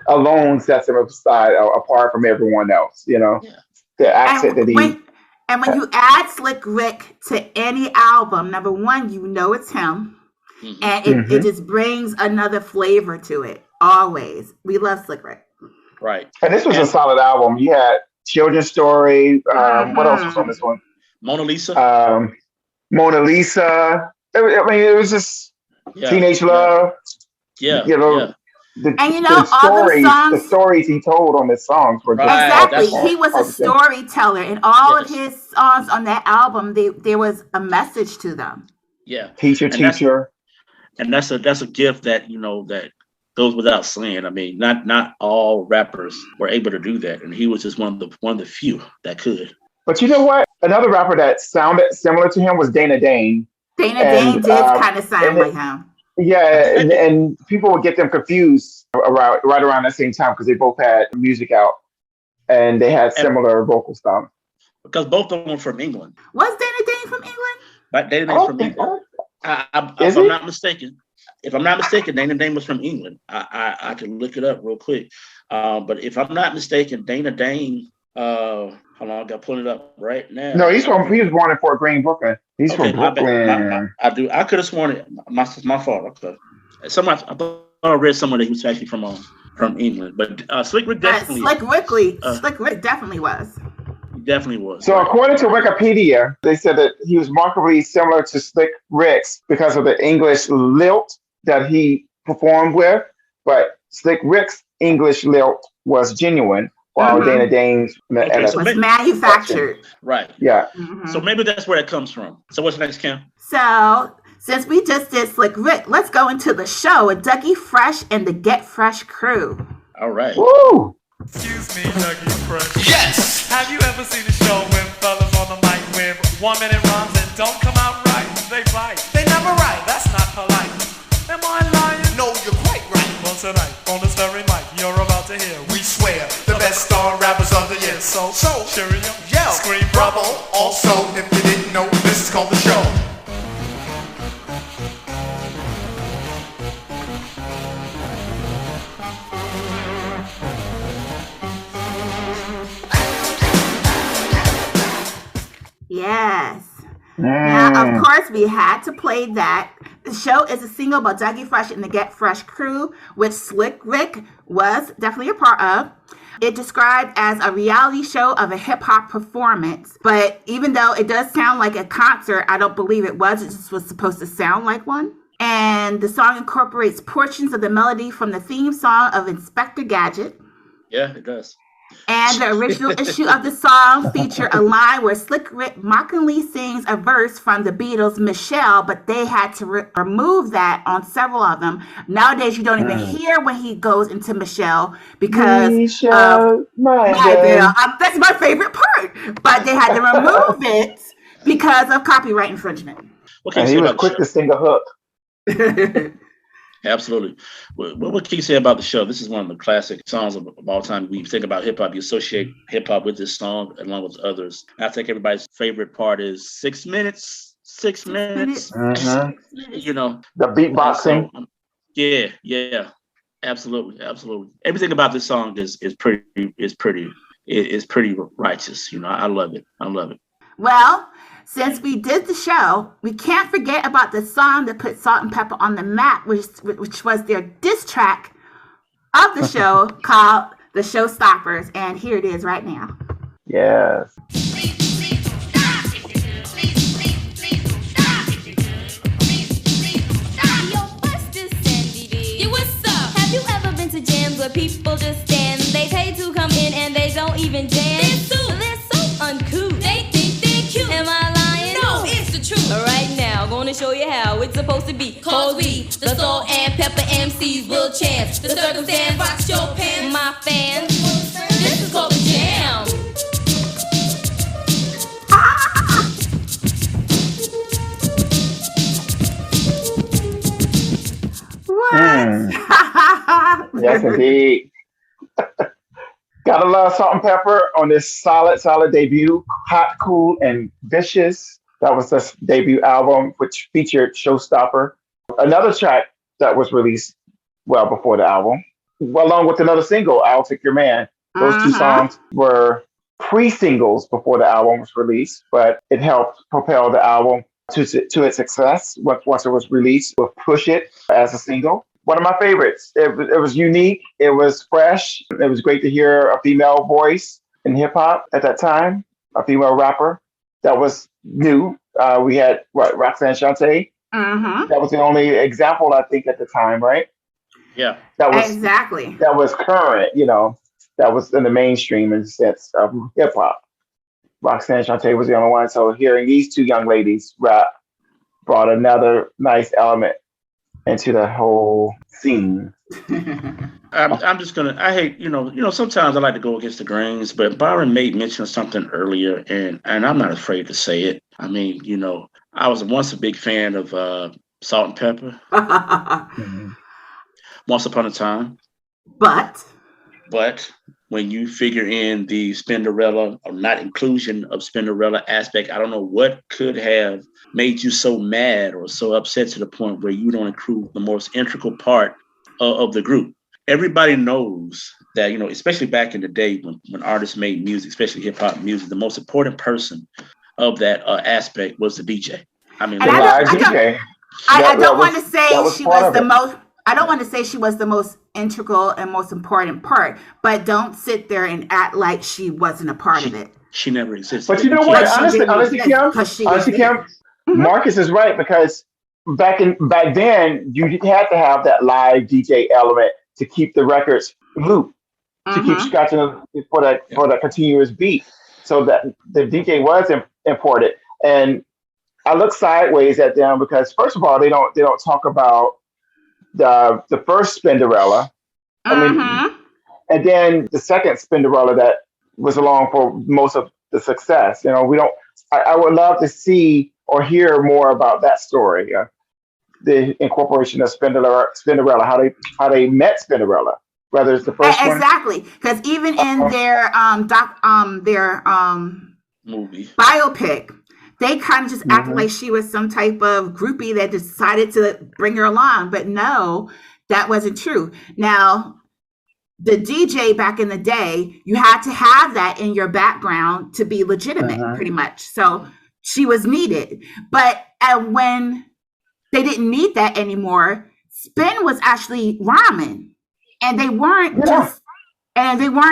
alone sets him aside apart from everyone else. The accent that he. And when you add Slick Rick to any album, number one, you know it's him, and it just brings another flavor to it. Always, we love Slick Rick. Right. And this was a solid album. You had Children's Story. What else was on this one? Mona Lisa. Mona Lisa. I mean, it was just Teenage Love. Yeah. You know, yeah. The stories he told on his songs were exactly. He was a storyteller, and all of his songs on that album, there was a message to them. Yeah, teacher, and that's a gift that that goes without saying. I mean, not all rappers were able to do that, and he was just one of the few that could. But you know what? Another rapper that sounded similar to him was Dana Dane. Dane did kind of sound like him. Yeah, and people would get them confused right around the same time because they both had music out and they had similar vocal style. Because both of them were from England. Was Dana Dane from England? Right, Dana Dane from England. If I'm not mistaken, Dana Dane was from England. I can look it up real quick. But if I'm not mistaken, Dana Dane. Hold on, I got to pull it up right now. No, he was born in Fort Greene, Brooklyn. He's from Brooklyn. I could have sworn it. My fault. Okay. I thought I read somewhere that he was actually from England, but Slick Rick definitely. Slick Rick definitely was. He definitely was. So according to Wikipedia, they said that he was markedly similar to Slick Rick's because of the English lilt that he performed with, but Slick Rick's English lilt was genuine. While Dana Dane's was manufactured. Right. Yeah. So maybe that's where it comes from. So what's next, Kim? So since we just did Slick Rick, let's go into the show with Dougie Fresh and the Get Fresh crew. All right. Woo! Excuse me, Dougie Fresh. Yes! Have you ever seen a show when fellas on the mic with 1 minute rhymes that don't come out right? They bite. They never write. That's not polite. Am I lying? No, you're quite right. Well, tonight, on this very mic, you're about to hear, we swear, the best star rappers of the year. So, cheerio, yell, scream, bravo. Also, if you didn't know, this is called the show. Yes. Now, of course, we had to play that. The show is a single by Dougie Fresh and the Get Fresh crew, which Slick Rick was definitely a part of. It described as a reality show of a hip-hop performance, but even though it does sound like a concert, I don't believe it was. It just was supposed to sound like one. And the song incorporates portions of the melody from the theme song of Inspector Gadget. Yeah, it does. And the original issue of the song featured a line where Slick Rick mockingly sings a verse from the Beatles' Michelle, but they had to remove that on several of them. Nowadays, you don't even hear when he goes into Michelle because Michelle, that's my favorite part. But they had to remove it because of copyright infringement. And he was quick to sing a hook. Absolutely. What can you say about the show? This is one of the classic songs of all time. When you think about hip hop, you associate hip hop with this song along with others. I think everybody's favorite part is 6 minutes. 6 minutes. You know, the beatboxing. Yeah. Absolutely. Everything about this song is pretty righteous. You know, I love it. Well, since we did the show, we can't forget about the song that put Salt and Pepper on the map, which was their diss track of the show called The Showstoppers. And here it is right now. Yes. Jams where people just stand. They pay to come in and they don't even dance. They're so uncouth. They think they're cute. Am I lying? No, it's the truth. Right now, gonna show you how it's supposed to be. Cause we, the Salt and Pepper MCs, will chance the circumstance. Box your pants, my fans. This is called the jam. Yes, indeed. Gotta love Salt and Pepper on this solid debut. Hot, cool, and vicious. That was this debut album, which featured Showstopper. Another track that was released well before the album, along with another single, I'll Take Your Man. Those two songs were pre-singles before the album was released, but it helped propel the album to its success once it was released with Push It as a single. One of my favorites. It was unique. It was fresh. It was great to hear a female voice in hip hop at that time, a female rapper that was new. We had Roxanne Shante. Mm-hmm. That was the only example I think at the time, right? Yeah. That was exactly. That was current, that was in the mainstream in the sense of hip hop. Roxanne Shante was the only one. So hearing these two young ladies rap brought another nice element into the whole scene. I'm just gonna. I hate, Sometimes I like to go against the grains, but Byron made mention of something earlier, and I'm not afraid to say it. I mean, I was once a big fan of Salt and Pepper. Once upon a time. But when you figure in the Spinderella or not inclusion of Spinderella aspect, I don't know what could have made you so mad or so upset to the point where you don't include the most integral part of the group. Everybody knows that, especially back in the day when artists made music, especially hip hop music, the most important person of that aspect was the DJ. I mean, I don't want to say she was the most. I don't want to say she was the most integral and most important part, but don't sit there and act like she wasn't a part of it. She never existed. But you know what? Honestly, Kim, Marcus is right, because back then you had to have that live DJ element to keep the records loop, to keep scratching for that continuous beat, so that the DJ was important. And I look sideways at them because, first of all, they don't talk about the first Spinderella, and then the second Spinderella that was along for most of the success. We don't. I would love to see or hear more about that story, the incorporation of Spinderella, how they met Spinderella, whether it's the first one. Exactly, because even in their movie biopic, they kind of just acted like she was some type of groupie that decided to bring her along. But no, that wasn't true. Now, the DJ back in the day, you had to have that in your background to be legitimate, pretty much. So she was needed. But when they didn't need that anymore, Spin was actually rhyming. And they weren't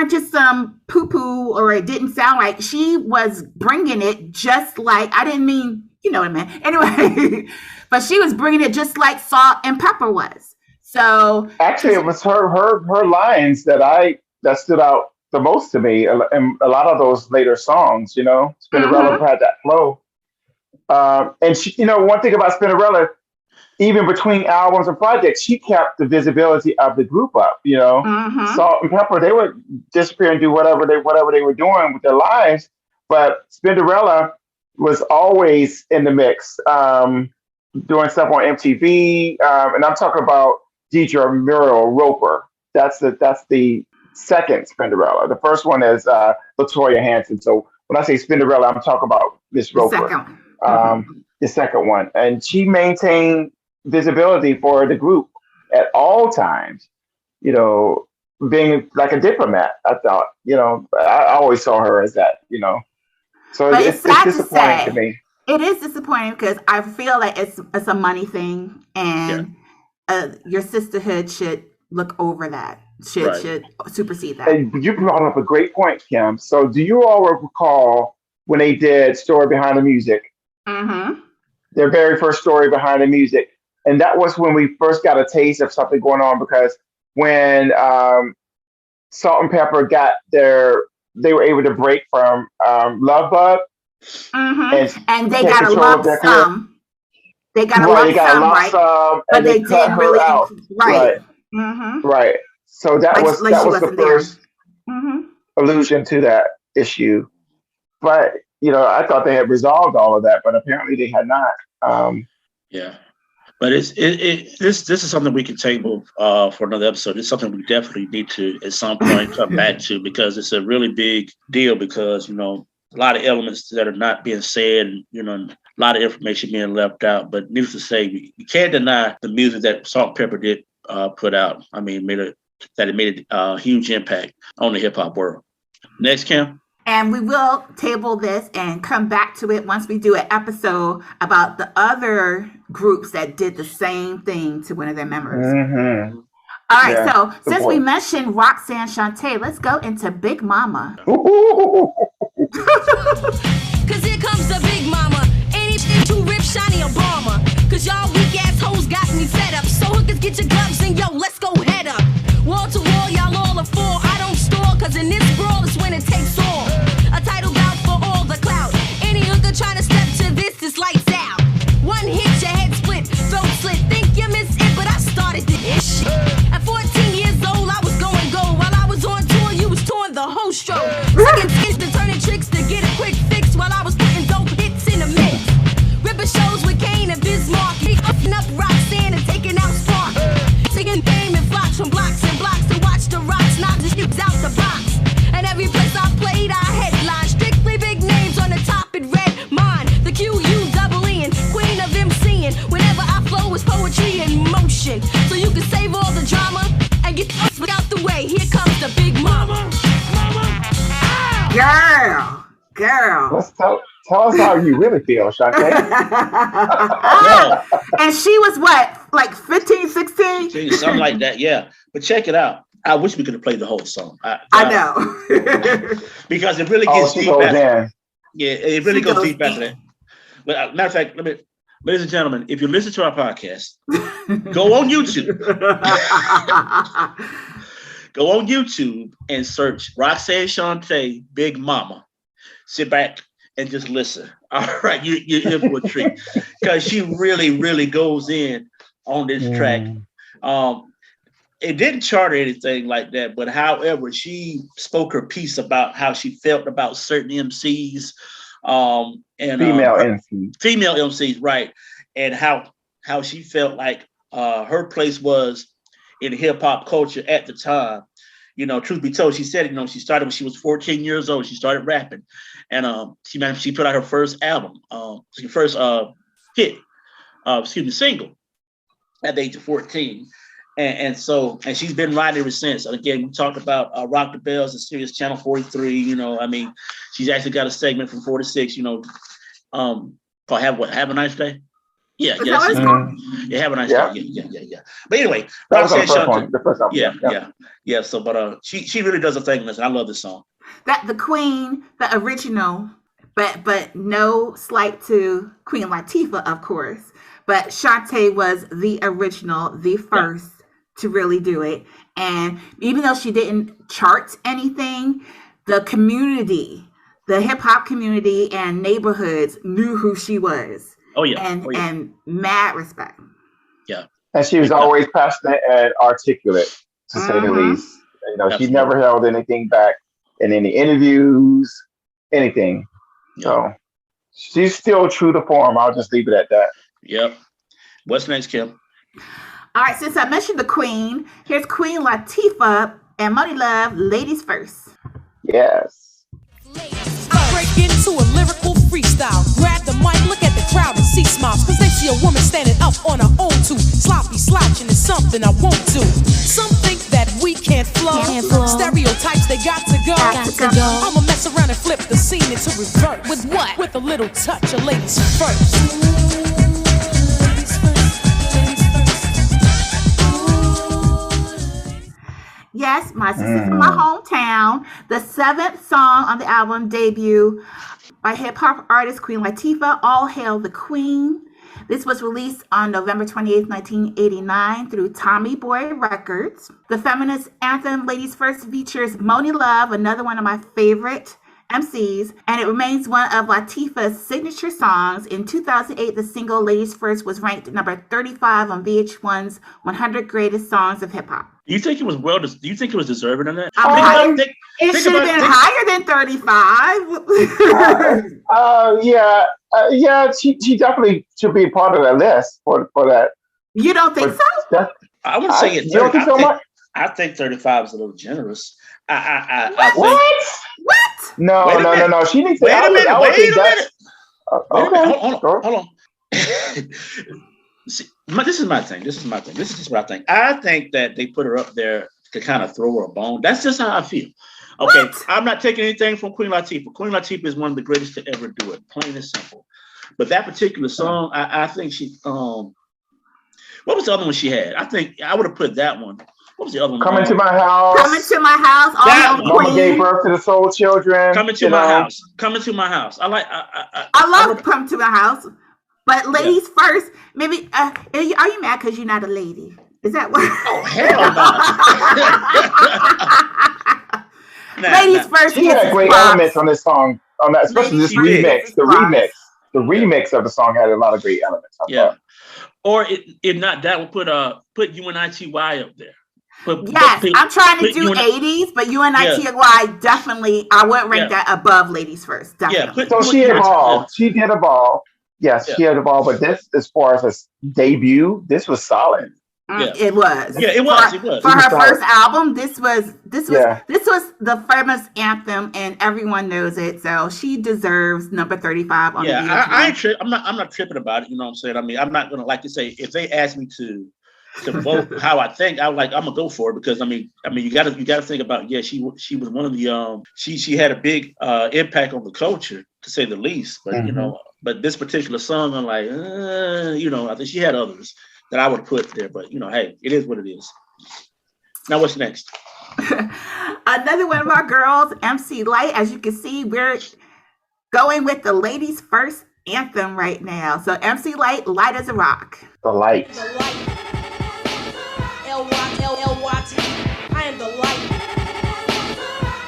just some poo-poo, or it didn't sound like. She was bringing it just like, I didn't mean, you know what I meant. Anyway, but she was bringing it just like Salt and Pepper was. So actually, it was her lines that stood out the most to me. And a lot of those later songs, Spinderella had that flow. And she, one thing about Spinderella, even between albums and projects, she kept the visibility of the group up. Salt and Pepper, they would disappear and do whatever they were doing with their lives, but Spinderella was always in the mix, doing stuff on MTV, and I'm talking about Deidre Muriel Roper. That's the second Spinderella. The first one is Latoya Hanson. So when I say Spinderella, I'm talking about Miss Roper. The second one, and she maintained visibility for the group at all times, being like a diplomat. I thought, I always saw her as that, so it's disappointing to me. It is disappointing because I feel like it's a money thing, and your sisterhood should look over that, should supersede that. And you brought up a great point, Kim. So do you all recall when they did Story Behind the Music? Their very first Story Behind the Music. And that was when we first got a taste of something going on, because when Salt and Pepper they were able to break from Love Bug. And they got a lump sum. They got a lump sum, but they didn't really out. Right. So that was the first allusion to that issue. But I thought they had resolved all of that, but apparently they had not. But this is something we can table for another episode. It's something we definitely need to at some point come back to, because it's a really big deal, because a lot of elements that are not being said, a lot of information being left out. But needless to say, we can't deny the music that Salt and Pepper did put out. I mean, it made a huge impact on the hip hop world. Next, Kim. And we will table this and come back to it once we do an episode about the other groups that did the same thing to one of their members. All right, Yeah, so good since we point. mentioned Roxanne Shante, let's go into Big Mama. Cause here comes the big mama. Anything too rip, shiny Obama. Cause y'all weak ass hoes got me fed up. So hookers, get your gloves and yo, let's go head up. Wall to wall, y'all all are full. I don't store, cause in this brawl is when it takes all. A title bout for all the clout. Any hooker trying to step to this is lights out. One hit, your head split, throat slit. Think you miss it, but I started this shit. At 14 years old, I was going gold. While I was on tour, you was touring the whole stroke. Second skits to turning tricks to get a quick fix while I was putting dope hits in the mix. Ripping shows with Kane and Bismarck. Me upping up Roxanne and taking out Spark. Singing game and flocks from blocks and blocks to watch the rocks knock the ships out the box. And every place I played, I headlined. Strictly big names on the top, it read mine. The QUEE, queen of MCing. Whenever I flow, it's poetry in motion. So you can save all the drama and get us out the way. Here comes the big mama. Girl. Let's tell us how you really feel, Shante. And she was what, like 15, 16? Something like that, yeah. But check it out. I wish we could have played the whole song. I know. Because it really gets deep goes after. in. Yeah, it really goes deep after that. But matter of fact, ladies and gentlemen, if you listen to our podcast, go on YouTube. Go on YouTube and search Roxanne Shante, Big Mama. Sit back and just listen. All right, you're in for a treat because she really, really goes in on this track. It didn't chart or anything like that, but however, she spoke her piece about how she felt about certain MCs, and Female MCs, right, and how she felt like her place was in hip hop culture at the time. You know, truth be told, she said, you know, she started when she was 14 years old. She started rapping, and she put out her first album, first single at the age of 14. And she's been writing ever since. And again, we talked about Rock the Bells and Sirius Channel 43. You know, I mean, she's actually got a segment from 4 to 6. You know, called Have a Nice Day. Yeah, yeah, Have a Nice Day. Yeah. But anyway, that was the first album. Yeah. So, but she really does a thing. Listen, I love this song. That the Queen, the original, but no slight to Queen Latifah, of course. But Shante was the original, the first to really do it. And even though she didn't chart anything, the community, the hip hop community and neighborhoods knew who she was. Oh yeah. And mad respect. Yeah. And she was always passionate and articulate, to say the least. You know, she never held anything back in any interviews, anything. Yeah. So she's still true to form. I'll just leave it at that. Yep. What's next, Kim? All right, since I mentioned the Queen, here's Queen Latifah and Money Love, Ladies First. Yes. I break into a lyrical freestyle. Grab the mic, look at the crowd and see smiles. Cause they see a woman standing up on her own too. Sloppy slouching is something I won't do. Some think that we can't flow. Stereotypes, they got to go. I'ma mess around and flip the scene into reverse. With what? With a little touch of ladies first. Yes, my sister's from my hometown. The 7th song on the album debut by hip-hop artist Queen Latifah, All Hail the Queen. This was released on November 28, 1989 through Tommy Boy Records. The feminist anthem Ladies First features Money Love, another one of my favorite MCs, and it remains one of Latifah's signature songs. In 2008, the single Ladies First was ranked number 35 on VH1's 100 Greatest Songs of Hip Hop. Do you think it was do you think it was deserving of that? It should have been higher than 35. Yeah, she definitely should be part of that list for that. You don't think so? I wouldn't say it. You don't think so much? I think 35 is a little generous. What? No. She needs to. Wait a minute. Okay. Hold on. See, this is my thing. This is just what I think. I think that they put her up there to kind of throw her a bone. That's just how I feel. Okay, what? I'm not taking anything from Queen Latifah. Queen Latifah is one of the greatest to ever do it, plain and simple. But that particular song, I think she. What was the other one she had? I think I would have put that one What was the other one? Coming to My House. Coming to My House. Mama Gave Birth to the Soul Children. Coming to My House. Coming to My House. I love Come to My House. But ladies first, maybe, are you mad because you're not a lady? Is that what? Oh, hell no. Ladies first. She had great elements on this song, on that, especially this remix. The remix of the song had a lot of great elements. I thought. Or if not, that would put UNITY up there. I'm trying to do 80s, but UNITY definitely, I would rank that above ladies first. Definitely. So she evolved. She did evolve. Yes, she had evolved. But this, as far as a debut, this was solid. It was. Yeah, it was. For her first album, this was the famous anthem, and everyone knows it. So she deserves number 35 on the VH1. I'm not tripping about it. You know what I'm saying? I mean, I'm not gonna, like you say, if they ask me to vote how I think, I'm gonna go for it, because I mean you gotta think about she was one of the she had a big impact on the culture, to say the least. But but this particular song, I'm like, I think she had others that I would put there, but hey, it is what it is. Now what's next? Another one of our girls, MC Lyte. As you can see, we're going with the ladies first anthem right now. So MC Lyte, Light as a Rock. The light. L-Y-T. I am the light.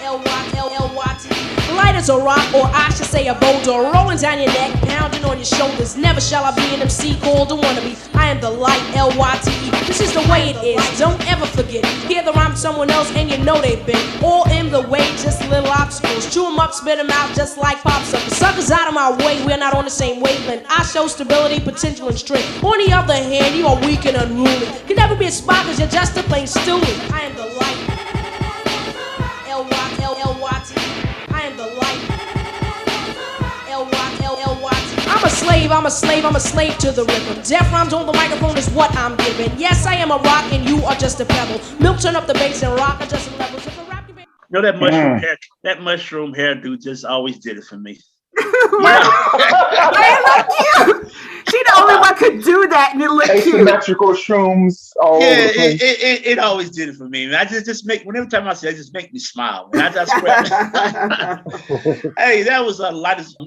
L-Y-T. Light as a rock, or I should say a boulder, rolling down your neck, pounding on your shoulders. Never shall I be an MC called a wannabe. I am the light, L-Y-T-E. This is the way it is, don't ever forget. Hear the rhyme someone else and you know they've been all in the way, just little obstacles. Chew them up, spit them out just like popsicles. Suckers out of my way, we're not on the same wavelength. I show stability, potential, and strength. On the other hand, you are weak and unruly. Can never be a spot because you're just a plain stoolie. I am the light, L-Y-T. I am the light, L-Y-T. I'm a slave to the rhythm. Death rhymes on the microphone is what I'm giving. Yes, I am a rock and you are just a pebble. Milk, turn up the bass and rock adjusting levels. That mushroom hairdo just always did it for me. She the only one could do that, and it looked cute. Asymmetrical shrooms. It always did it for me. Man. I just make, whenever time I say it, just make me smile. Man. I swear. Hey, that was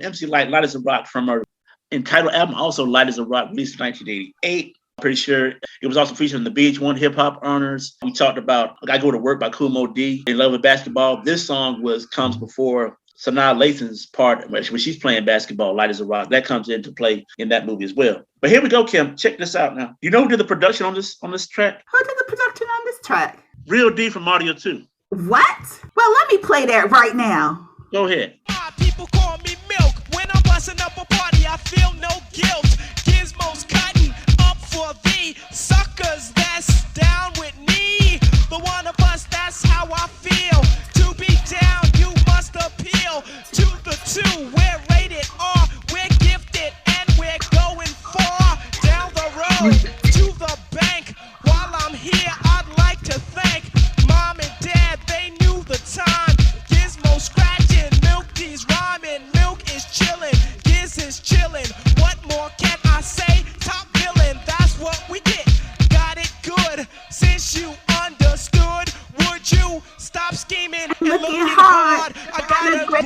MC Lyte, Light as a Rock, from her entitled album, also Light as a Rock, released in 1988. I'm pretty sure it was also featured in the VH1 Hip Hop Earners. We talked about I Go to Work by Kool Moe Dee, In Love with Basketball. This song comes before Sanaa Lathan's part when she's playing basketball, Light as a Rock. That comes into play in that movie as well. But here we go, Kim. Check this out now. You know who did the production on this track? Who did the production on this track? Real D from Audio 2. What? Well, let me play that right now. Go ahead. People call me Milk. When I'm busting up a party, I feel no guilt. Gizmo's cutting up for the suckers that's down with me. The one of us, that's how I feel. To be down, you must appeal to the two. We're rated R, we're gifted, and we're going far down the road to the bank. While I'm here, I'd like to thank Mom and Dad, they knew the time. Gizmo scratching, Milk D's rhyming, Milk is chilling, Giz is chilling. What more can I say? Top villain, that's what we get. Got it good, since you understood. Would you stop scheming and looking hard? I got a great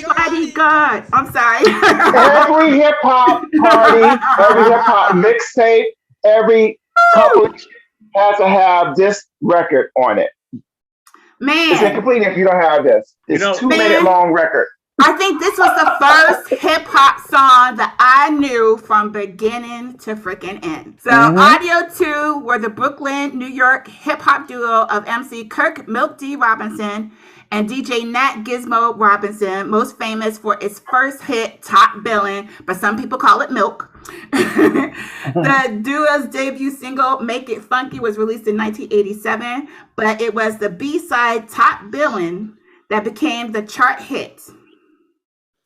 bodyguard. I'm sorry. Every hip hop party, every hip hop mixtape, every compilation has to have this record on it. Man, it's incomplete if you don't have this. It's 2-minute long record. I think this was the first hip hop song that I knew from beginning to freaking end. So Audio 2 were the Brooklyn, New York hip hop duo of MC Kirk Milk D. Robinson and DJ Nat Gizmo Robinson, most famous for its first hit, Top Billin', but some people call it Milk. The duo's debut single, Make It Funky, was released in 1987, but it was the B-side Top Billin' that became the chart hit.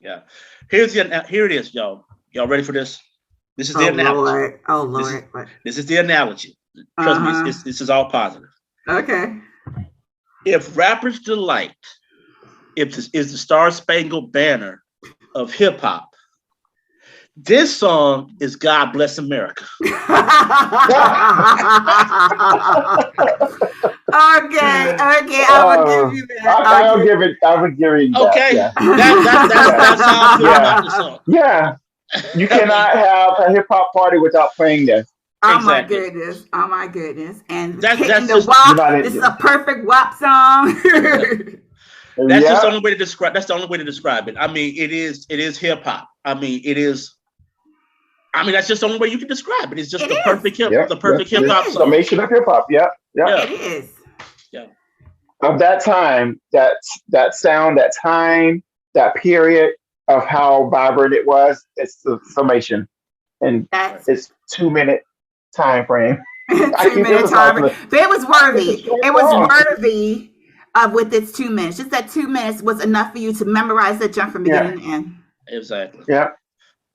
Yeah. Here it is, y'all. Y'all ready for this? This is the analogy. Lord. This is the analogy. Trust me, this is all positive. Okay. If Rapper's Delight is the Star-Spangled Banner of hip hop, this song is God Bless America. Okay, I will give you that. I would give you that. Okay, Yeah. that's how I feel about the song. Yeah. You cannot have a hip hop party without playing this. Oh Exactly. my goodness. And That's hitting the just- WAP. This is a perfect WAP song. That's just the only way to describe. That's the only way to describe it. I mean, it is hip hop. I mean, that's just the only way you can describe it. It's just perfect hip hop song. Summation of hip hop. Yeah. It is. Yeah. Of that time, that sound, that time, that period of how vibrant it was, it's the summation. And it's 2-minute time frame. 2-minute time frame. But it was worthy. It was worthy of with its 2 minutes. Just that 2 minutes was enough for you to memorize that jump from beginning to end. Exactly. Yeah.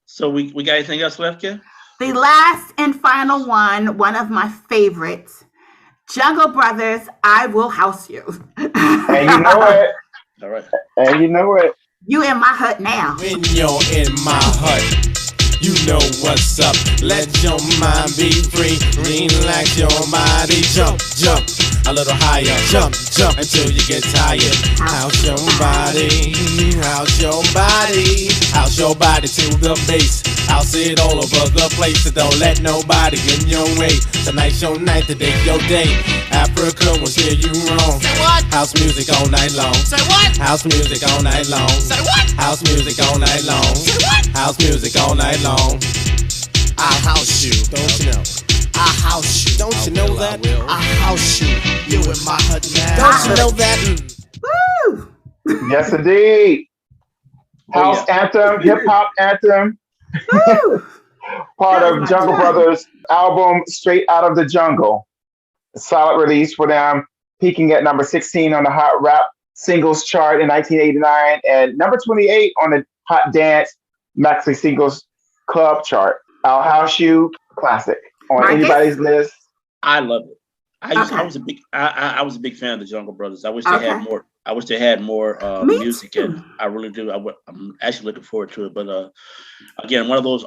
So we got anything else left, Kim? The last and final one of my favorites, Jungle Brothers, I Will House You. And you know it. All right. And you know it. You in my hut now. When you're in my hut, you know what's up. Let your mind be free. Relax your body. Jump, jump a little higher. Jump, jump until you get tired. House your body. House your body. House your body to the base. House it all over the place. So don't let nobody get in your way. Tonight's your night, today's your day. Africa will steer you wrong. Say what? House music all night long. Say what? House music all night long. Say what? House music all night long. Say what? House music all night long. I house you, don't you know? I house you, don't you know that? I house you, you in my hut now. Don't you know that? Woo! Yes, indeed. House anthem, hip hop anthem. Part of Jungle Brothers album, Straight Out of the Jungle. A solid release for them, peaking at number 16 on the Hot Rap Singles chart in 1989 and number 28 on the Hot Dance Maxi Singles Club chart. I'll House You, classic on anybody's list. I love it. I was a big fan of the Jungle Brothers. I wish they had more. I wish they had more music, and I really do. I'm actually looking forward to it. But again, one of those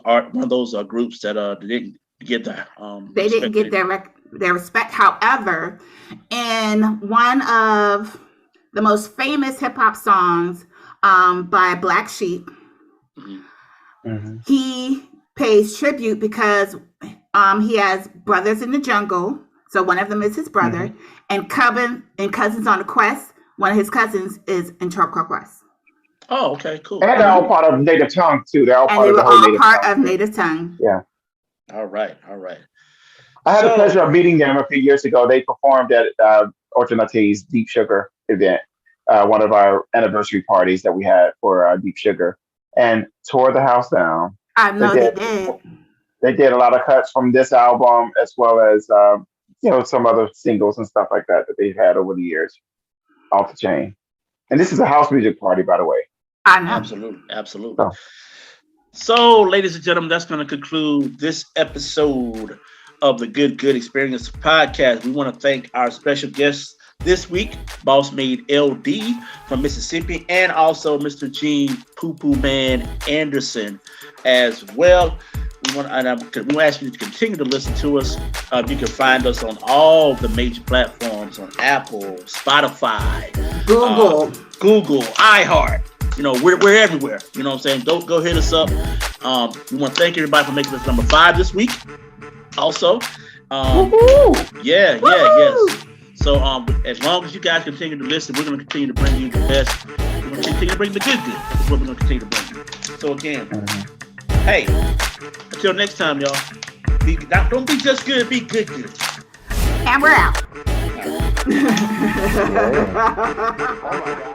groups that didn't get they didn't get their respect. However, in one of the most famous hip hop songs by Black Sheep, he pays tribute because he has brothers in the jungle. So one of them is his brother, and Cousins on the Quest. One of his cousins is in Tribe Called Quest. Oh, okay, cool. And they're all part of Native Tongue too. They're all part of the whole Native Tongue. Of Native Tongue. Yeah. All right. I had the pleasure of meeting them a few years ago. They performed at Ortonati's Deep Sugar event, one of our anniversary parties that we had for Deep Sugar, and tore the house down. I know they did. They did a lot of cuts from this album as well as some other singles and stuff like that they've had over the years. Off the chain. And this is a house music party, by the way. I know. Absolutely. So, ladies and gentlemen, that's going to conclude this episode of the Good Experience podcast. We want to thank our special guests this week, BOSSMADELD from Mississippi, and also Mr. Gene Poo Poo Man Anderson as well. We want to ask you to continue to listen to us. You can find us on all the major platforms on Apple, Spotify, Google, iHeart. We're everywhere. You know what I'm saying? Go hit us up. We want to thank everybody for making us number 5 this week. Also, yes. So as long as you guys continue to listen, we're going to continue to bring you the best. We're going to continue to bring the good. That's what we're going to continue to bring you. So again, hey, until next time, y'all. Don't be just good, be good. And we're out. Oh my God.